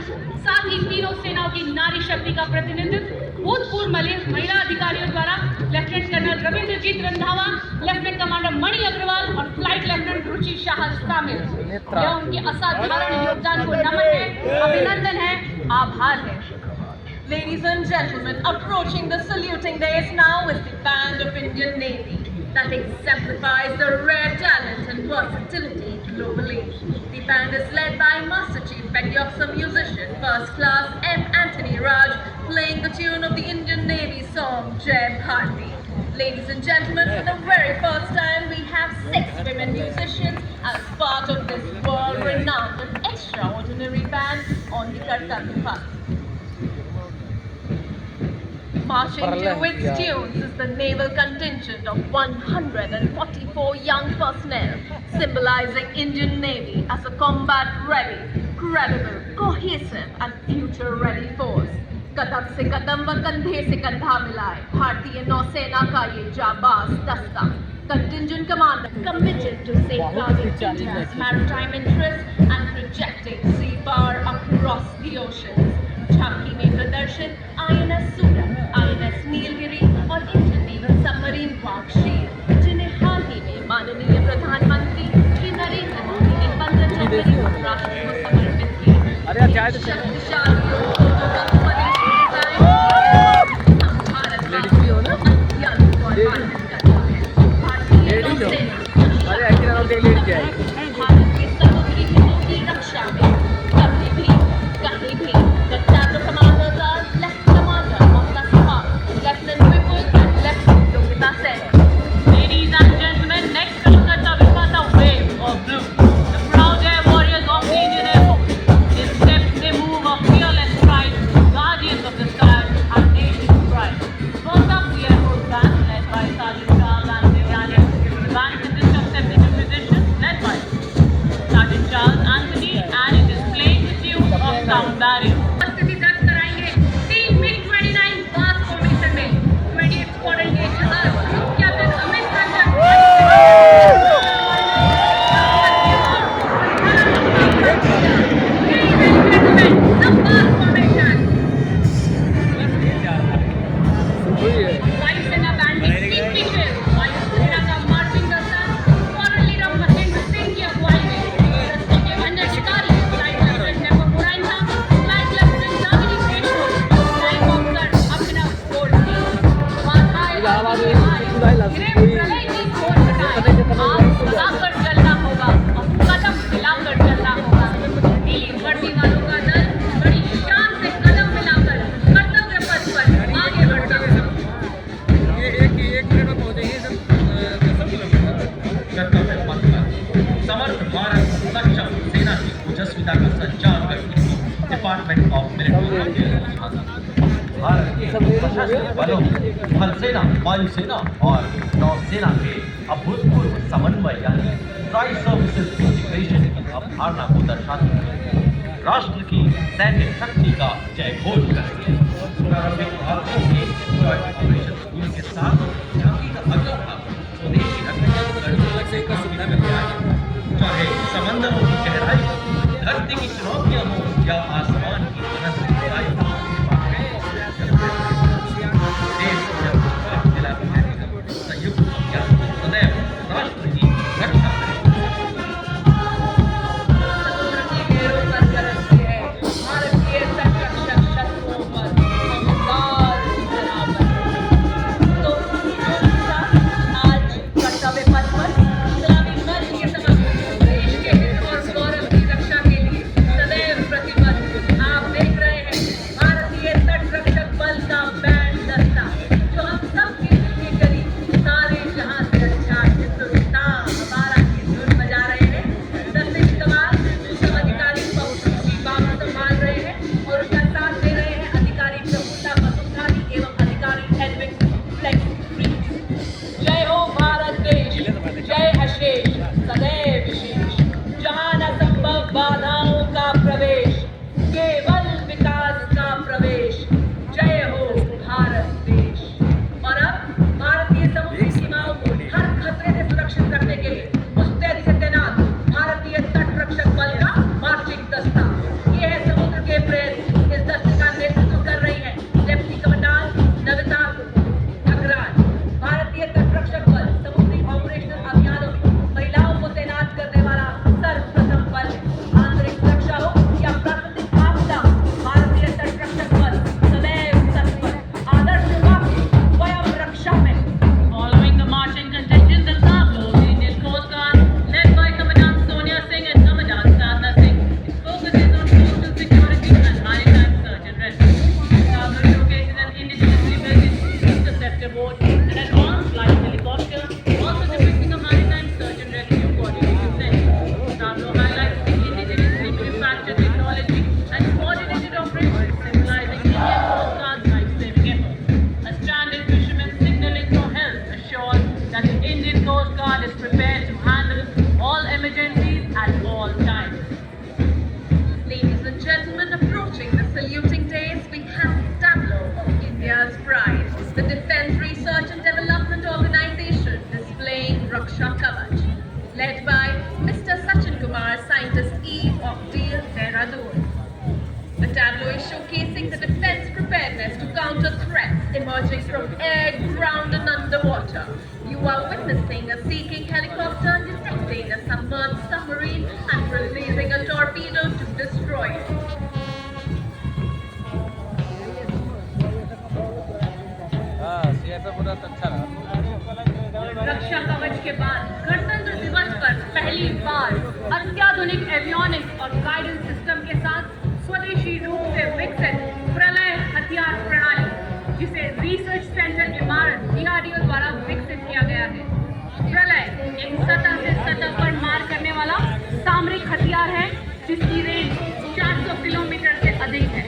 साथ ही तीनों सेनाओं की नारी शक्ति का प्रतिनिधित्व भूतपूर्व महिला अधिकारियों द्वारा lieutenant colonel Ravindrajit Randhawa, lieutenant commander Mani Agarwal और फ्लाइट लेफ्टिनेंट रुचि शाह शामिल। यह उनके असाधारण योगदान को नमन है, अभिनंदन है, आभार है।
Ladies and gentlemen, approaching the saluting dais now is the band of Indian Navy that exemplifies the rare talent and versatility globally. The band is led by Master Chief Petty Officer Musician First Class M. Anthony Raj, playing the tune of the Indian Navy song Jai Bharti. Ladies and gentlemen, for the very first time we have 6 women musicians as part of this world-renowned and extraordinary band on the Kartavya Path. Marching to its tunes is the naval contingent of 144 young personnel, symbolizing Indian Navy as a combat-ready, credible, cohesive and future-ready force. कदम से कदम व कंधे से कंधा मिलाए भारतीय नौसेना का ये जाबाज दस्ता, contingent commander committed to safeguarding India's maritime interests and projecting sea power across the oceans. झांकी में प्रदर्शित INS सूरत, INS नीलगिरी और इंडियन नेवल सबमरीन वार्कशीर, जिन्हें हाल ही में माननीय प्रधानमंत्री श्री नरेंद्र मोदी ने 15 जनवरी को राष्ट्र को समर्पित किया। शक्तिशाली रोबोटों का स्वदेशी डिजाइन हम भारत का अत्यंत गौरवान्वित करता है। भारतीय नौसेना भारत के समुद्री हितों की रक्षा में कभी भी कहीं भी the Captain Commanders are Lieutenant Commander Mamta Saha, Lieutenant Vipul and Lieutenant Yogita Sen.
Ladies and gentlemen, next on Kartavya Path, a wave of blue. The proud air warriors of the Indian Air Force. In steps they move Vaisena banding Kingfisher, Vaisena का marching दस्ता, फॉरन leader Mahendra Singh की अगुवाई में दस्ते के अन्य शिकारी, flight lieutenant नेपो मुराइना, flight lieutenant Damini Sheshpur, flight officer Abhinav गोल्डी, वाधाई प्रलय की खोज हटाए, आग बुझाकर चलना होगा और कदम मिलाकर चलना होगा। नीली वर्दी वालों का दल बड़ी शान से कदम मिलाकर कर्तव्य पथ पर आगे बढ़ता है।
कर्तव्य पथ पर समर्थ भारत सक्षम सेना की ओजस्विता का संचार करती हुई डिपार्टमेंट ऑफ मिलिट्री भारत के सशस्त्र बलों, थल सेना, वायुसेना और नौसेना के अभूतपूर्व समन्वय यानी ट्राई सर्विसेज इंटीग्रेशन की अवधारणा को दर्शाती है। राष्ट्र की सैन्य शक्ति का जय घोष करेंगे। प्रारंभिक भारतीयों के जॉइंट ऑपरेशन स्कूल के साथ झांकी का अगला भाग स्वदेशी रक्षा से का सुविधा में आया। चाहे समंदरों की गहराई हो, धरती की चुनौतियां हो या आसमान की अनंत ऊंचाई हो, देश जब दिलाता है संयुक्त अभियान सदैव राष्ट्र की रक्षा करेगा।
समुद्र की घेरों पर गरजते हैं भारतीय तटरक्षक शत्रुओं पर हमदार की तरह पर। तो आज कर्तव्य पथ पर सलामी मंच के समक्ष देश के हित और गौरव की रक्षा के लिए सदैव प्रतिबद्ध आप देख रहे हैं भारतीय तटरक्षक बल का बैंड दस्ता, जो हम सब के दिल के करीब सारे जहां से अच्छा हिंदुस्तान हमारा की धुन बजा रहे हैं। दस्ते की कमान सब अधिकारी की बात संभाल रहे हैं और उनका साथ दे रहे हैं अधिकारी प्रफुल्ला बसुधानी एवं अधिकारी एडविन फ्लेक्स फ्रीज। जय हो भारत देश, जय अशेष सदैव विशेष, जहां न संभव बाधाओं का प्रवेश, केवल विकास का प्रवेश। जय हो भारत देश। और अब भारतीय समुद्री सीमाओं को हर खतरे से सुरक्षित रखने के लिए मुस्तैदी से तैनात भारतीय तटरक्षक बल का मार्चिंग दस्ता। ये है समुद्र के प्रेत। इस दस्ते का नेतृत्व कर रही है लेफ्टिनेंट कमांडेंट नविता अग्रवाल। भारतीय तटरक्षक बल समुद्री ऑपरेशनल अभियानों में महिलाओं को तैनात करने वाला सर्वप्रथम बल है। आंतरिक सुरक्षा हो या प्राकृतिक आपदा, भारतीय तटरक्षक बल सदैव तत्पर, आदर्श वाक्य स्वयं रक्षा में।
Following the marching contingent and tableau, the Indian Coast Guard, led by Commandant Sonia Singh and Commandant Sadhna Singh, focuses on coastal security and maritime search and rescue. The tableau showcases an indigenously built interceptor boat, an advanced flight helicopter, also depicting a maritime search and rescue coordination center. The tableau highlights the indigenously manufactured technology and coordinated operations, symbolizing Indian Coast Guard's life-saving efforts. A stranded fisherman signaling for help assures that the Indian Coast Guard is prepared to handle all emergencies at all times.
Ladies and gentlemen, approaching the saluting days, we have the tableau of India's pride, the Defence Research and Development Organization displaying Raksha Kavach, led by Mr. Sachin Kumar, Scientist E of DIL, Dehradun. The tableau is showcasing the defense preparedness to counter threats emerging from air, ground and underwater. You are witnessing a Sea King helicopter detecting a submerged submarine and releasing a torpedo to destroy it.
रक्षा कवच के बाद गणतंत्र दिवस पर पहली बार अत्याधुनिक avionics और guidance system के साथ स्वदेशी रूप से विकसित प्रलय हथियार प्रणाली, जिसे रिसर्च सेंटर इमारत DRDO द्वारा विकसित किया गया है। प्रलय एक सतह से सतह पर मार करने वाला सामरिक हथियार है, जिसकी रेंज 400 किलोमीटर से अधिक है।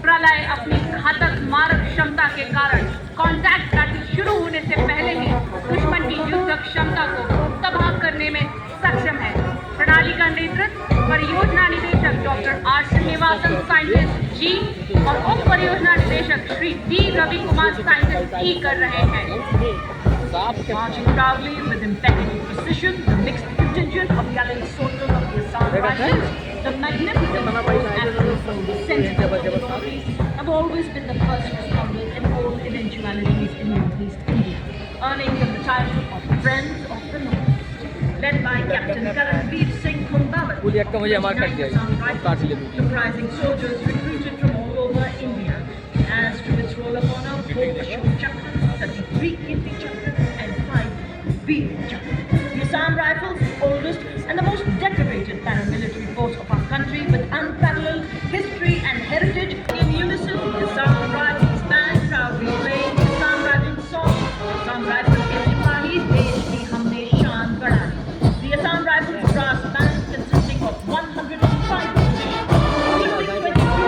प्रलय अपनी घातक मारक क्षमता के कारण कॉन्टैक्ट बैटल शुरू होने से पहले ही दुश्मन की युद्ध क्षमता को तबाह करने में सक्षम है। प्रणाली का नेतृत्व परियोजना निदेशक doctor R. Srinivasan scientist G और उप परियोजना निदेशक Shri D. Ravi Kumar scientist E कर रहे हैं। Marching proudly with impeccable precision, the mixed contingent of the Allied soldiers of the Assam Rifles, the magnificent force and the sensitive authorities have always been the first responders in all eventualities.
nationalities in Northeast India, earning the title of Friends of the North. Led by Captain Karanveer Singh Kumbhawan,
पूरी एक का मुझे मार काट दिया ये, काट लिया मुझे।
comprising soldiers recruited from all over India. As to its roll of honor, 4 Ashok Chakras, 33 Kirti Chakras, and 5 Veer Chakras. The Assam Rifles, the oldest and the most decorated paramilitary force of our country with unparalleled history and heritage. In unison, the Assam Rifles band proudly playing the Assam Rifles song. Assam Rifles ke Sipahi, desh ki humne shaan badhai. The Assam Rifles brass band consisting of 105 musicians, including 22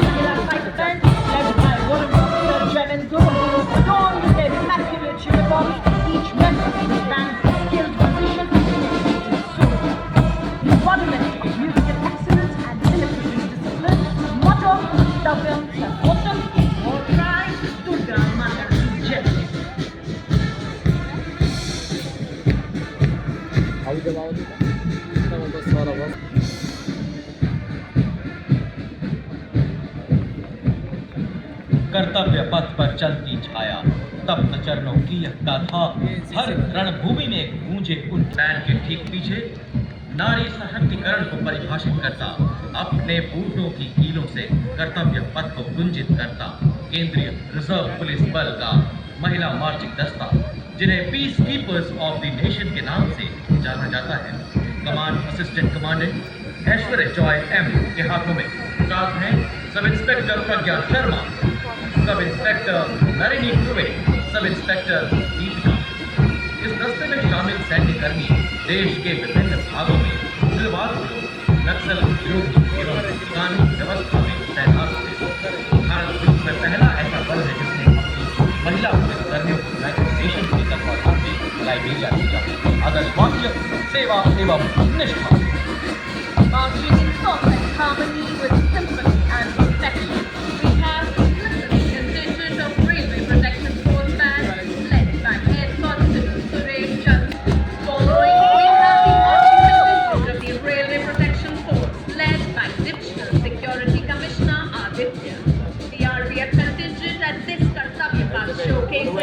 Mahila pipe band led by Warren Officer Jevan Guru, adorned with their immaculate uniforms. Each member of the band is a skilled musician and dedicated soldier. The embodiment of musical excellence and military discipline. Motto: Tavyam Sarvotam, or try Durga Mata ki Jai.
अभी जब आओ तो बस सारा बस
कर्तव्य पथ पर चलती छाया, तप्त चरणों की यह गाथा हर रणभूमि में गूंजे। उन बैन के ठीक पीछे नारी सशक्तिकरण को परिभाषित करता, अपने बूटों की कीलों से कर्तव्य पथ को गुंजित करता केंद्रीय रिजर्व पुलिस बल का महिला मार्चिंग दस्ता, जिन्हें peace keepers of the nation के नाम से जाना जाता है। कमांड असिस्टेंट कमांडेंट ऐश्वर्य जॉय एम के हाथों में साथ हैं सब इंस्पेक्टर प्रज्ञा Sharma, sub inspector Nalini Dubey, sub inspector Deepika. इस दस्ते में शामिल सैन्यकर्मी देश के विभिन्न भागों में सिलवार नक्सल विरोधी एवं कानून व्यवस्था में तैनात थे। भारत विश्व में पहला ऐसा बल है जिसने अपनी महिला पुलिसकर्मियों को यूनाइटेड नेशन की तरफ से लाइबेरिया भेजा। आदर्श वाक्य: सेवा एवं निष्ठा।
Marching in perfect harmony with symphony and perfection, we have the glistening contingent of Railway Protection Force Band led by Head Constable Suresh Chandra. Following, we have the marching contingent of the Railway Protection Force led by Divisional Security Commissioner Aditya. The RPF contingent at this Kartavya Path showcases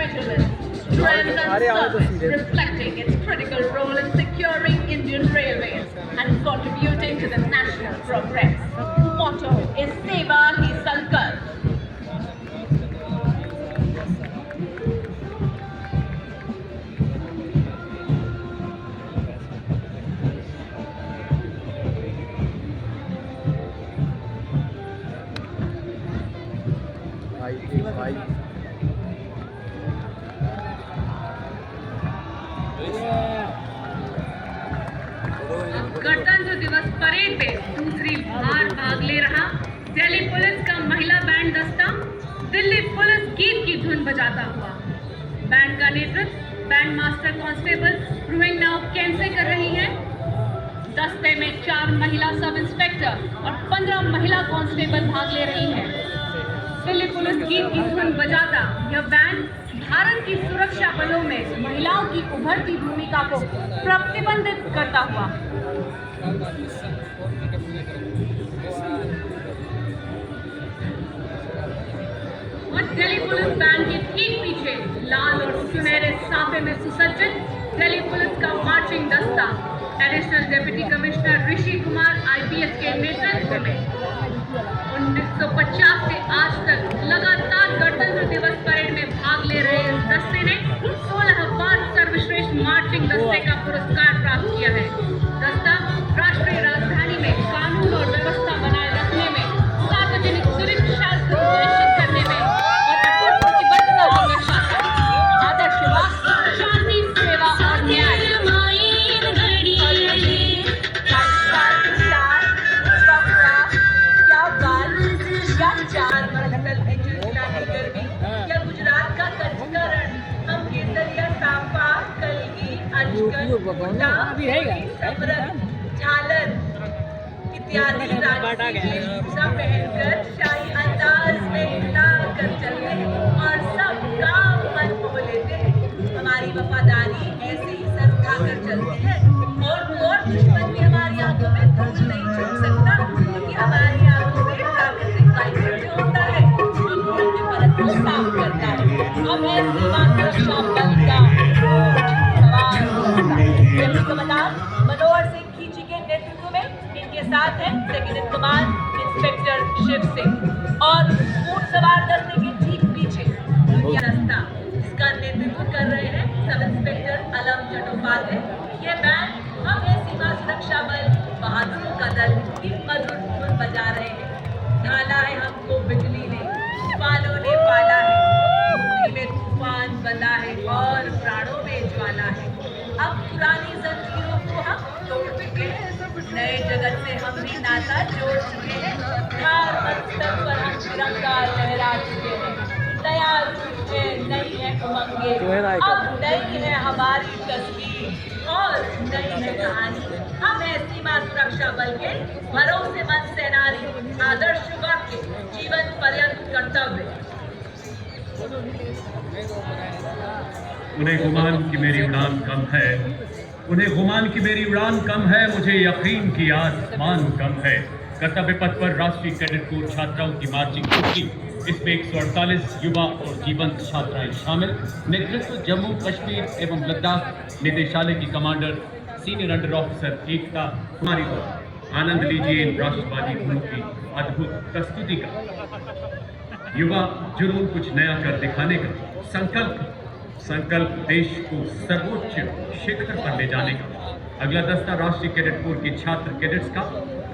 vigilance, strength and service, reflecting its critical role in securing Indian railways and contributing to the national progress. Motto is Seva Hi Sankalp.
भाई
गणतंत्र दिवस parade में दूसरी बार भाग ले रहा Delhi police का महिला बैंड दस्ता दिल्ली पुलिस गीत की धुन बजाता हुआ। बैंड का नेतृत्व बैंड मास्टर कांस्टेबल रुइंग नाउ कैंसे कर रही हैं। दस्ते में 4 महिला सब इंस्पेक्टर और 15 महिला कांस्टेबल भाग ले रही हैं। दिल्ली पुलिस गीत की धुन बजाता यह बैंड भारत की सुरक्षा बलों में महिलाओं की उभरती भूमिका को प्रतिबंधित करता हुआ और दिल्ली पुलिस बैंड के ठीक पीछे लाल और सुनहरे साफे में सुसज्जित दिल्ली पुलिस का मार्चिंग दस्ता additional deputy commissioner Rishi Kumar IPS के नेतृत्व में 1950 से आज तक लगातार गणतंत्र दिवस परेड में भाग ले रहे इस दस्ते ने 16 बार सर्वश्रेष्ठ मार्चिंग दस्ते का पुरस्कार प्राप्त किया है। दस्ता राष्ट्रीय राजधानी में कानून और व्यवस्था बनाए रखने में, सार्वजनिक सुरक्षा सुनिश्चित करने में और अटूट प्रतिबद्धता को दर्शाता है। आदर्श वाक्य: शांति, सेवा और न्याय।
गुजरात का कंचकरण, हम केसरिया साफा, कलगी, झालर इत्यादि राज्य पहनकर शाही अंदाज में उड़ाकर चलते हैं और सब काम मन हो लेते हैं। हमारी वफादारी ऐसे ही सर उठाकर चलती है और दुश्मन भी हमारी आंखों में धूल नहीं झोंक सकता, क्योंकि हमारी आंखों में प्राकृतिक वायु होता है। करता है। अब है सीमा सुरक्षा बल का ये कमांडर मनोहर सिंह खींची के नेतृत्व में इनके साथ हैं second in command inspector Shiv Singh और ऊंट सवार दस्ते के ठीक पीछे यह दस्ता इसका नेतृत्व कर रहे हैं सब इंस्पेक्टर अलम चट्टोपाध्याय। ये बैंड हम है सीमा सुरक्षा बल बहादुरों का दल की मधुर धुन बजा रहे हैं। ढाला है हमको बिजली ने, तूफानों ने पाला है, बुद्धि में तूफान बंधा है और प्राणों में ज्वाला है। अब पुरानी जंजीरों को हम तोड़ चुके हैं, नए जगत से हमने नाता जोड़ चुके हैं। हर मंतर पर हम तिरंगा लहरा चुके हैं। नया रूप है, नई है उमंगे, अब नई है हमारी तस्वीर और नई है कहानी। हम है सीमा सुरक्षा बल के भरोसेमंद सेनानी, आदर्श वाक्य जीवन पर्यंत कर्तव्य।
उन्हें गुमान की मेरी उड़ान कम है, उन्हें गुमान की मेरी उड़ान कम है, मुझे यकीन की आसमान कम है। कर्तव्य पथ पर राष्ट्रीय कैडेट कोर छात्राओं की मार्चिंग छुट्टी, इसमें 148 युवा और जीवंत छात्राएं शामिल। नेतृत्व जम्मू कश्मीर एवं लद्दाख निदेशालय की कमांडर सीनियर अंडर ऑफिसर एकता कुमारी को। आनंद लीजिए इन राष्ट्रवादी धुनों की अद्भुत प्रस्तुति का। युवा जुनून कुछ नया कर दिखाने का संकल्प देश को सर्वोच्च शिखर पर ले जाने का। अगला दस्ता राष्ट्रीय कैडेट कोर के छात्र कैडेट्स का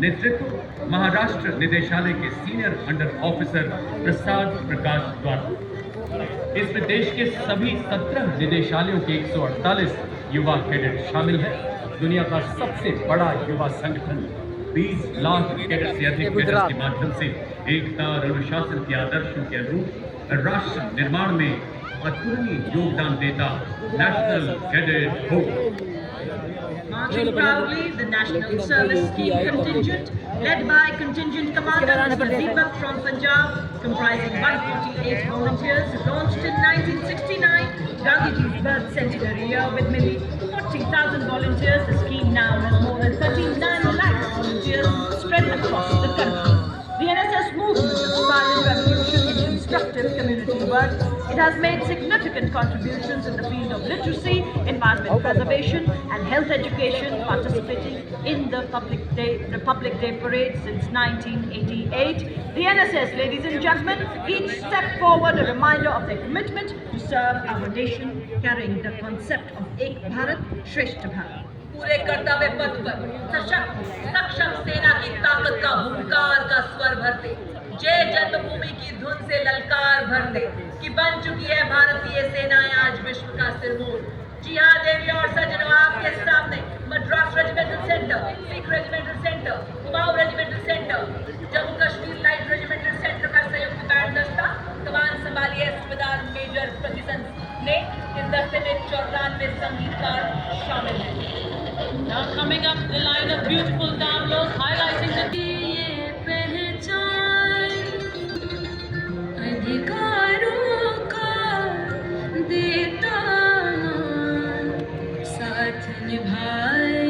नेतृत्व महाराष्ट्र निदेशालय के senior under officer Prasad Prakash द्वारा। इसमें देश के सभी 17 निदेशालयों के 148 युवा कैडेट शामिल हैं। दुनिया का सबसे बड़ा युवा संगठन 20 लाख कैडेट से अधिक कैडेट्स के माध्यम से एकता और अनुशासन के आदर्शों के अनुरूप राष्ट्र निर्माण में अतुलनीय योगदान देता national cadet corps.
Marching proudly, the National Service Scheme contingent, led by Contingent Commander Mr. Deepak from Punjab, comprising 148 volunteers, launched in 1969, Gandhiji's birth centenary year with nearly 40,000 volunteers. The scheme now has more than 39 lakh volunteers spread across the country. The NSS movement of the silent revolution is instructive community work. It has made significant contributions in the field of literacy, environment preservation and health education, participating in the Republic Day parade since 1988. The NSS, ladies and gentlemen, each step forward a reminder of their commitment to serve our nation, carrying the concept of Ek Bharat, Shreshth Bharat.
पूरे कर्तव्य पथ पर सशक्त सक्षम सेना की ताकत का हुंकार का स्वर भरते, जय जन्मभूमि की धुन से ललकार भरते कि बन चुकी है भारतीय सेनाएं आज विश्व का सिरमौर। जी हाँ देवी और सज्जनों, आपके सामने Madras regimental centre, Sikh regimental centre, Kumaon regimental centre, Jammu Kashmir light regimental centre का संयुक्त बैंड दस्ता कमान संभालिए सूबेदार मेजर प्रतिसंध ने। इस दस्ते में 94 संगीतकार शामिल हैं।
Now coming up the line of beautiful tableaus highlighting the पहचान अधिकारों का देता साथ निभाए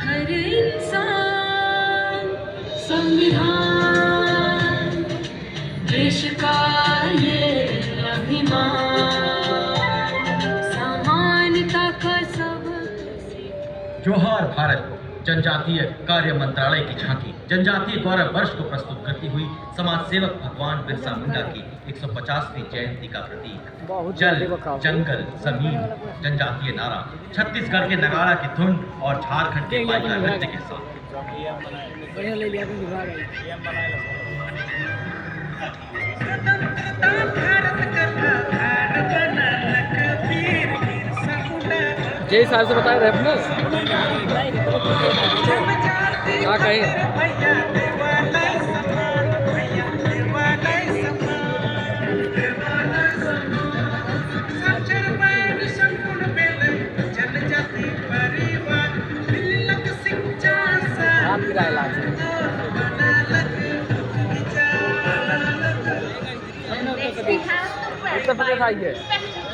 हर इंसान। संविधान देश का ये अभिमान, समानता का सब।
जोहार भारत जनजातीय कार्य मंत्रालय की झांकी जनजातीय गौरव वर्ष को प्रस्तुत करती हुई समाज सेवक भगवान बिरसा मुंडा की 150वीं जयंती का प्रतीक जल जंगल जमीन जनजातीय नारा, छत्तीसगढ़ के नगाड़ा की धुन और झारखंड के बाइला नृत्य के साथ।
जय साहब से बताया रैप में क्या कहें। आपकी राय लाल उत्तर प्रदेश आइए।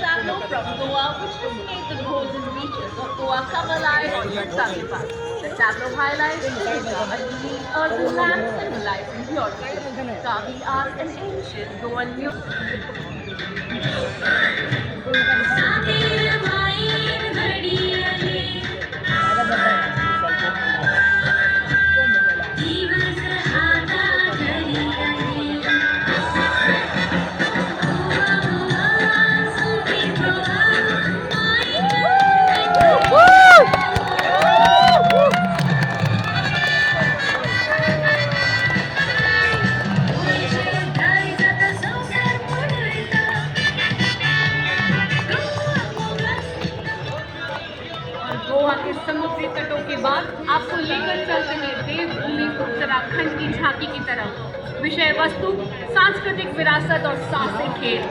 Tableau from Goa, which has made the golden beaches of Goa come alive on the Taliban. The tableau highlights Asia, a unique urban land symbolizing Europe. Kavi art and ancient Goan music.
Goa के समुद्री तटों के बाद आपको लेकर चलते हैं देवभूमि उत्तराखंड की झांकी की तरफ। विषय वस्तु सांस्कृतिक विरासत और साहसिक खेल।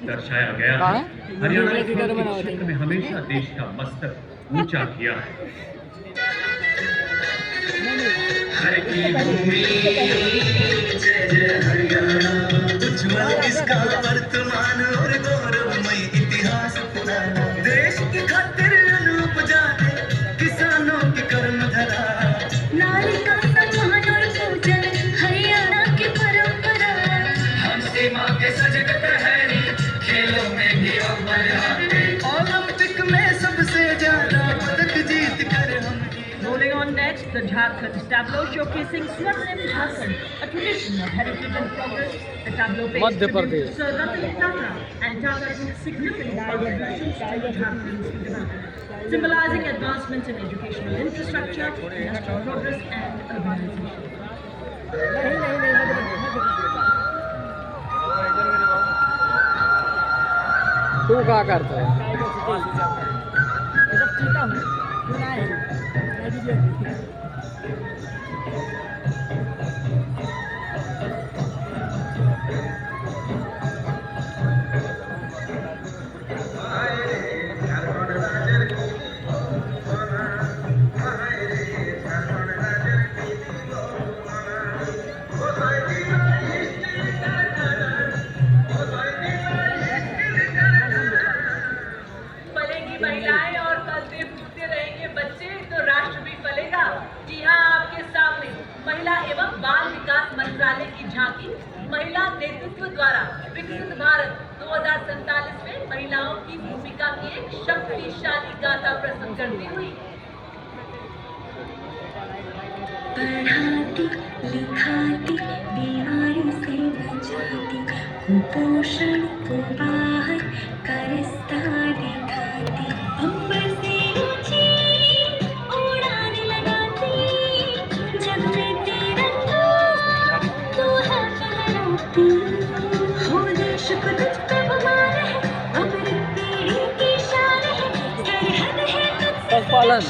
दर्शाया गया है। हरियाणा ने खेल के क्षेत्र में हमेशा देश का मस्तक ऊंचा किया है। हर की भूमि जय जय हरियाणा, उज्ज्वल इसका वर्तमान और गौरवमय इतिहास पुराना। देश की खातिर अनूप जाते किसानों की कर्म धरा,
नारी का सम्मान और पूजन हरियाणा की परंपरा।
हम सीमा के सजग प्रहरी, खेलों में भी अव्वल आते, ओलंपिक में सबसे ज्यादा पदक जीत कर हम।
Rolling on next, the Jharkhand tableau showcasing Swarnim Jharkhand, a tradition of heritage and progress. The tableau pays tribute to Sir Ratan Tata and Tata Group's significant contributions to Jharkhand's development, symbolizing advancements in educational infrastructure, industrial progress and urbanization.
तू क्या करता है?
फलेंगी महिलाएं और फलते फूलते रहेंगे बच्चे, तो राष्ट्र भी फलेगा। जी हाँ, आपके सामने महिला एवं बाल विकास मंत्रालय की झांकी महिला नेतृत्व द्वारा विकसित भारत 2047 में महिलाओं की भूमिका की एक शक्तिशाली गाथा प्रस्तुत करती हुई।
पढ़ाती लिखाती बीमारी से बचाती, कुपोषण को बाहर का रास्ता दिखाती, अंबर से ऊंची उड़ान लगाती, जग में तिरंगा तू है फहराती। हो देश को तुझ पे गुमान है, अमृत पीढ़ी की शान है, सरहद है तुझसे
पशुपालन।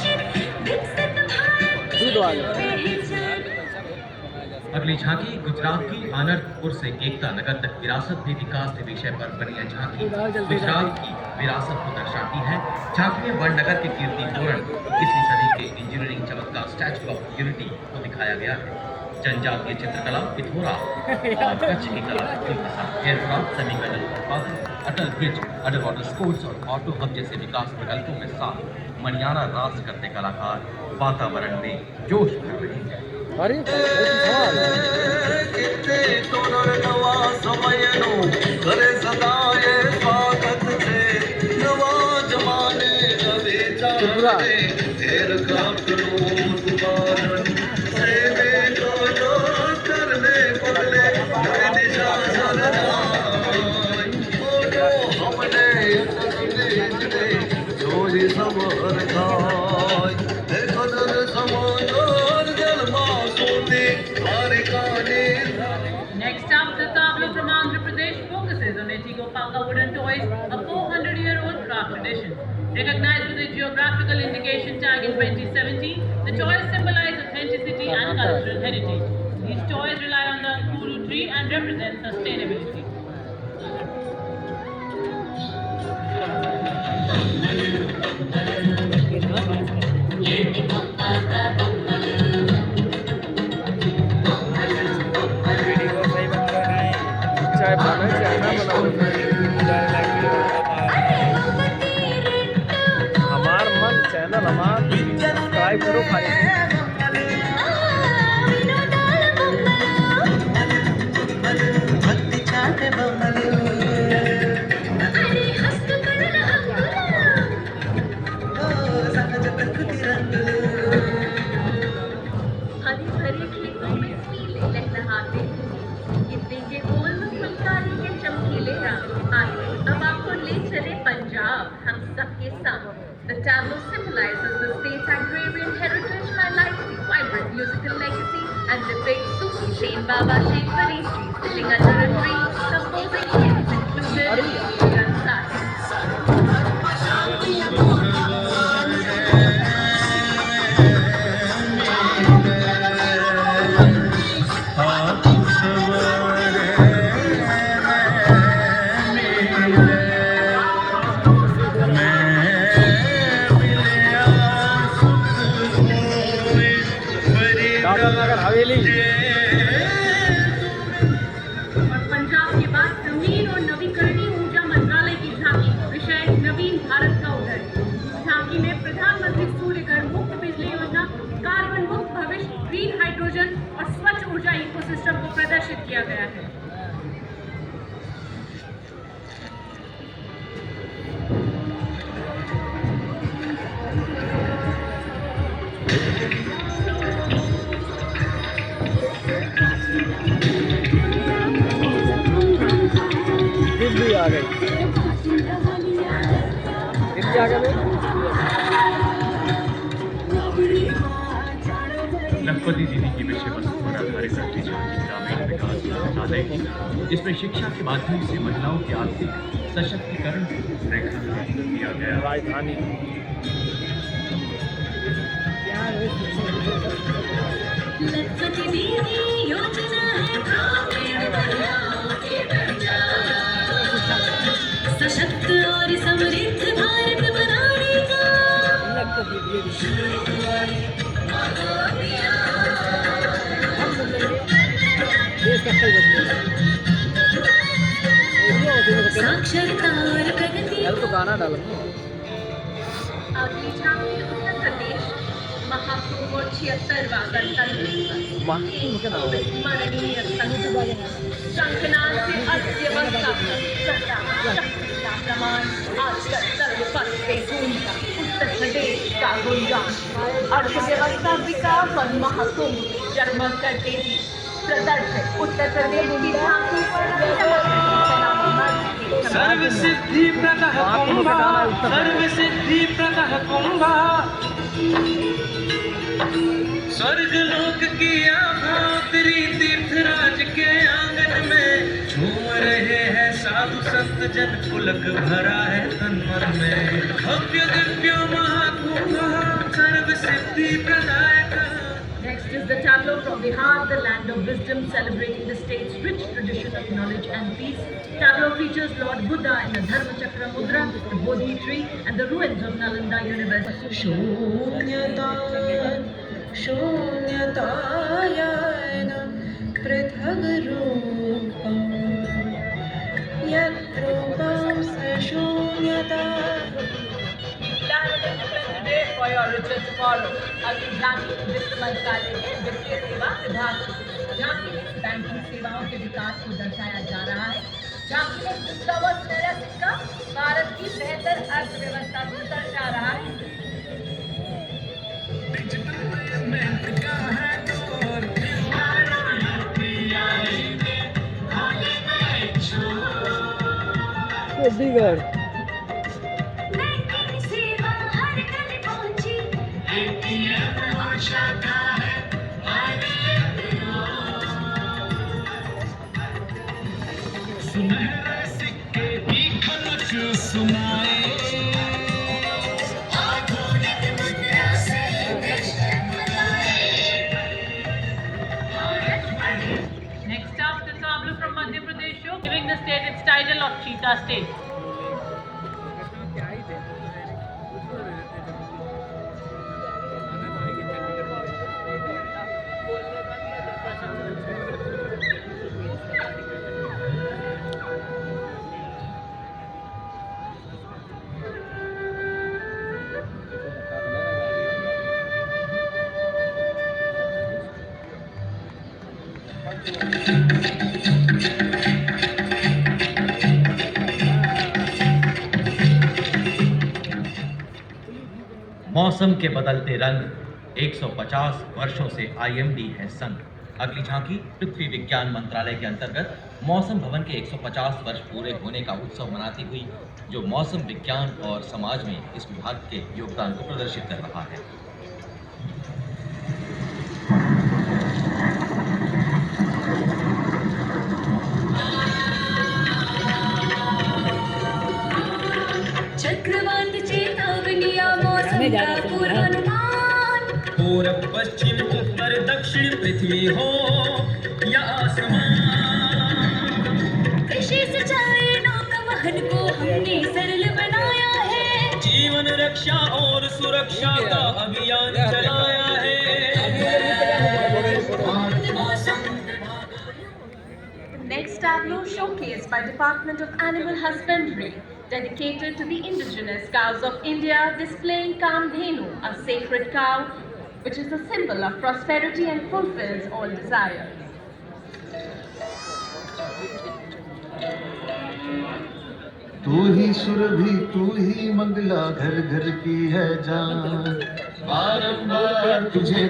विकसित भारत की
दूध वाले।
पहचान।
अगली झांकी गुजरात की आनंदपुर से एकता नगर तक विरासत में विकास के विषय पर बनी यह झांकी गुजरात की विरासत को दर्शाती है। झांकी में वडनगर के कीर्ति तोरण 21वीं सदी के इंजीनियरिंग चमत्कार स्टैच्यू ऑफ यूनिटी को दिखाया गया है। जनजातीय चित्रकला, पिथौरा और कच्छ की कलाकृतियों के साथ एयरक्राफ्ट, सेमी कंडक्टर उत्पादन, अटल ब्रिज, अंडर वाटर स्पोर्ट्स और ऑटो हब जैसे विकास प्रकल्पों के साथ मणियाना राज करते कलाकार वातावरण में जोश भर रहे हैं।
अरे सवाल
Next up, the tableau from Andhra Pradesh focuses on Etigopanga wooden toys, a 400-year-old craft tradition. Recognized with a geographical indication tag in 2017, the toys symbolize authenticity and cultural heritage. These toys rely on the kuru tree and represent sustainability.
Dhamaal subscribe करो भाई
हरी भरी खेतों में पीले लहलहाते गिद्दे के बोल में फुलकारी के चमकीले रंग आइए अब आपको ले चले पंजाब हम सबके संग The tableau symbolizes the state's agrarian heritage, highlighting the vibrant musical legacy and depicts Sufi Shain Baba Sheikh Farisi sitting under a tree, composing hymns included Granth
Dadar Nagar Haveli
और पंजाब के बाद नवीन और नवीकरणीय ऊर्जा मंत्रालय की झांकी विषय नवीन भारत का उदय। झांकी में प्रधानमंत्री सूर्य घर मुक्त बिजली योजना, कार्बन मुक्त भविष्य, ग्रीन हाइड्रोजन और स्वच्छ ऊर्जा इकोसिस्टम को प्रदर्शित किया गया है।
दिल्ली आ गई दिल्ली आ गए
लखपति दीदी की विषय वस्तु पर आधारित अपनी झांकी ग्रामीण विकास मंत्रालय की इसमें शिक्षा के माध्यम से महिलाओं के आर्थिक सशक्तिकरण को रेखांकित किया गया।
राजधानी
लखपति दीदी योजना है ग्रामीण महिलाओं के बचाव, सशक्त और समृद्ध भारत बनाने का साक्षरता और प्रगति।
यार तो गाना डालो
अगली झांकी उत्तर प्रदेश महाकुंभ और 76वां गणतंत्र दिवस स्मरणीय शंखनाद से अर्थव्यवस्था शक्ति का प्रमाण आजकल सर्वपथ पे गूंजा उत्तर प्रदेश का गुणगान अर्थव्यवस्था विकास और महाकुंभ में जगमग करते ही प्रदर्शित उत्तर प्रदेश की झांकी
सर्व सिद्धि प्रदः कुंभा सर्व सिद्धि प्रदः कुंभा स्वर्ग लोक की आभा तेरी तीर्थराज के आंगन में झूम रहे हैं साधु संत जन पुलक भरा है तन मन में भव्य दिव्य महाकुंभ सर्व सिद्धि प्रदायक।
Next is the tableau from Bihar, the land of wisdom, celebrating the state's rich tradition of knowledge and peace. Tableau features Lord Buddha in the Dharma Chakra Mudra, the Bodhi tree, and the ruins of Nalanda University.
शून्यतायान पृथग्रूपं यद्रूपं सशून्यता।
for your richer tomorrow. अगली झांकी वित्त मंत्रालय के वित्तीय सेवा विभाग झांकी में बैंकिंग सेवाओं के विकास को दर्शाया जा रहा है। झांकी में डिस्कवर्स मेरा सिक्का भारत की बेहतर अर्थव्यवस्था को दर्शा रहा है।
चंडीगढ़
बैंकिंग सेवा हर घर पहुंची, एटीएम और शाखा है
सुनहरे सिक्के की खनक सुनाए
आधुनिक मुद्रा से देश बनाए।
Next up, the tableau from Madhya Pradesh show, giving the state its title of Cheetah State.
मौसम के बदलते रंग 150 वर्षों से आईएमडी है संग। अगली झांकी पृथ्वी विज्ञान मंत्रालय के अंतर्गत मौसम भवन के 150 वर्ष पूरे होने का उत्सव मनाती हुई, जो मौसम विज्ञान और समाज में इस विभाग के योगदान को प्रदर्शित कर रहा है।
चक्रवात चेतावनिया मौसम का पूर्वानुमान।
पूरब पश्चिम उत्तर दक्षिण पृथ्वी हो या आसमान,
कृषि सिंचाई नौका वहन को हमने सरल बनाया है।
जीवन रक्षा और सुरक्षा का अभियान चलाया है।
Next tableau showcased by Department of Animal Husbandry, dedicated to the indigenous cows of India, displaying Kamdhenu, a sacred cow, which is the symbol of prosperity and fulfills all desires.
तू ही सुरभि तू ही मंगला घर घर की है जान, बारंबार तुझे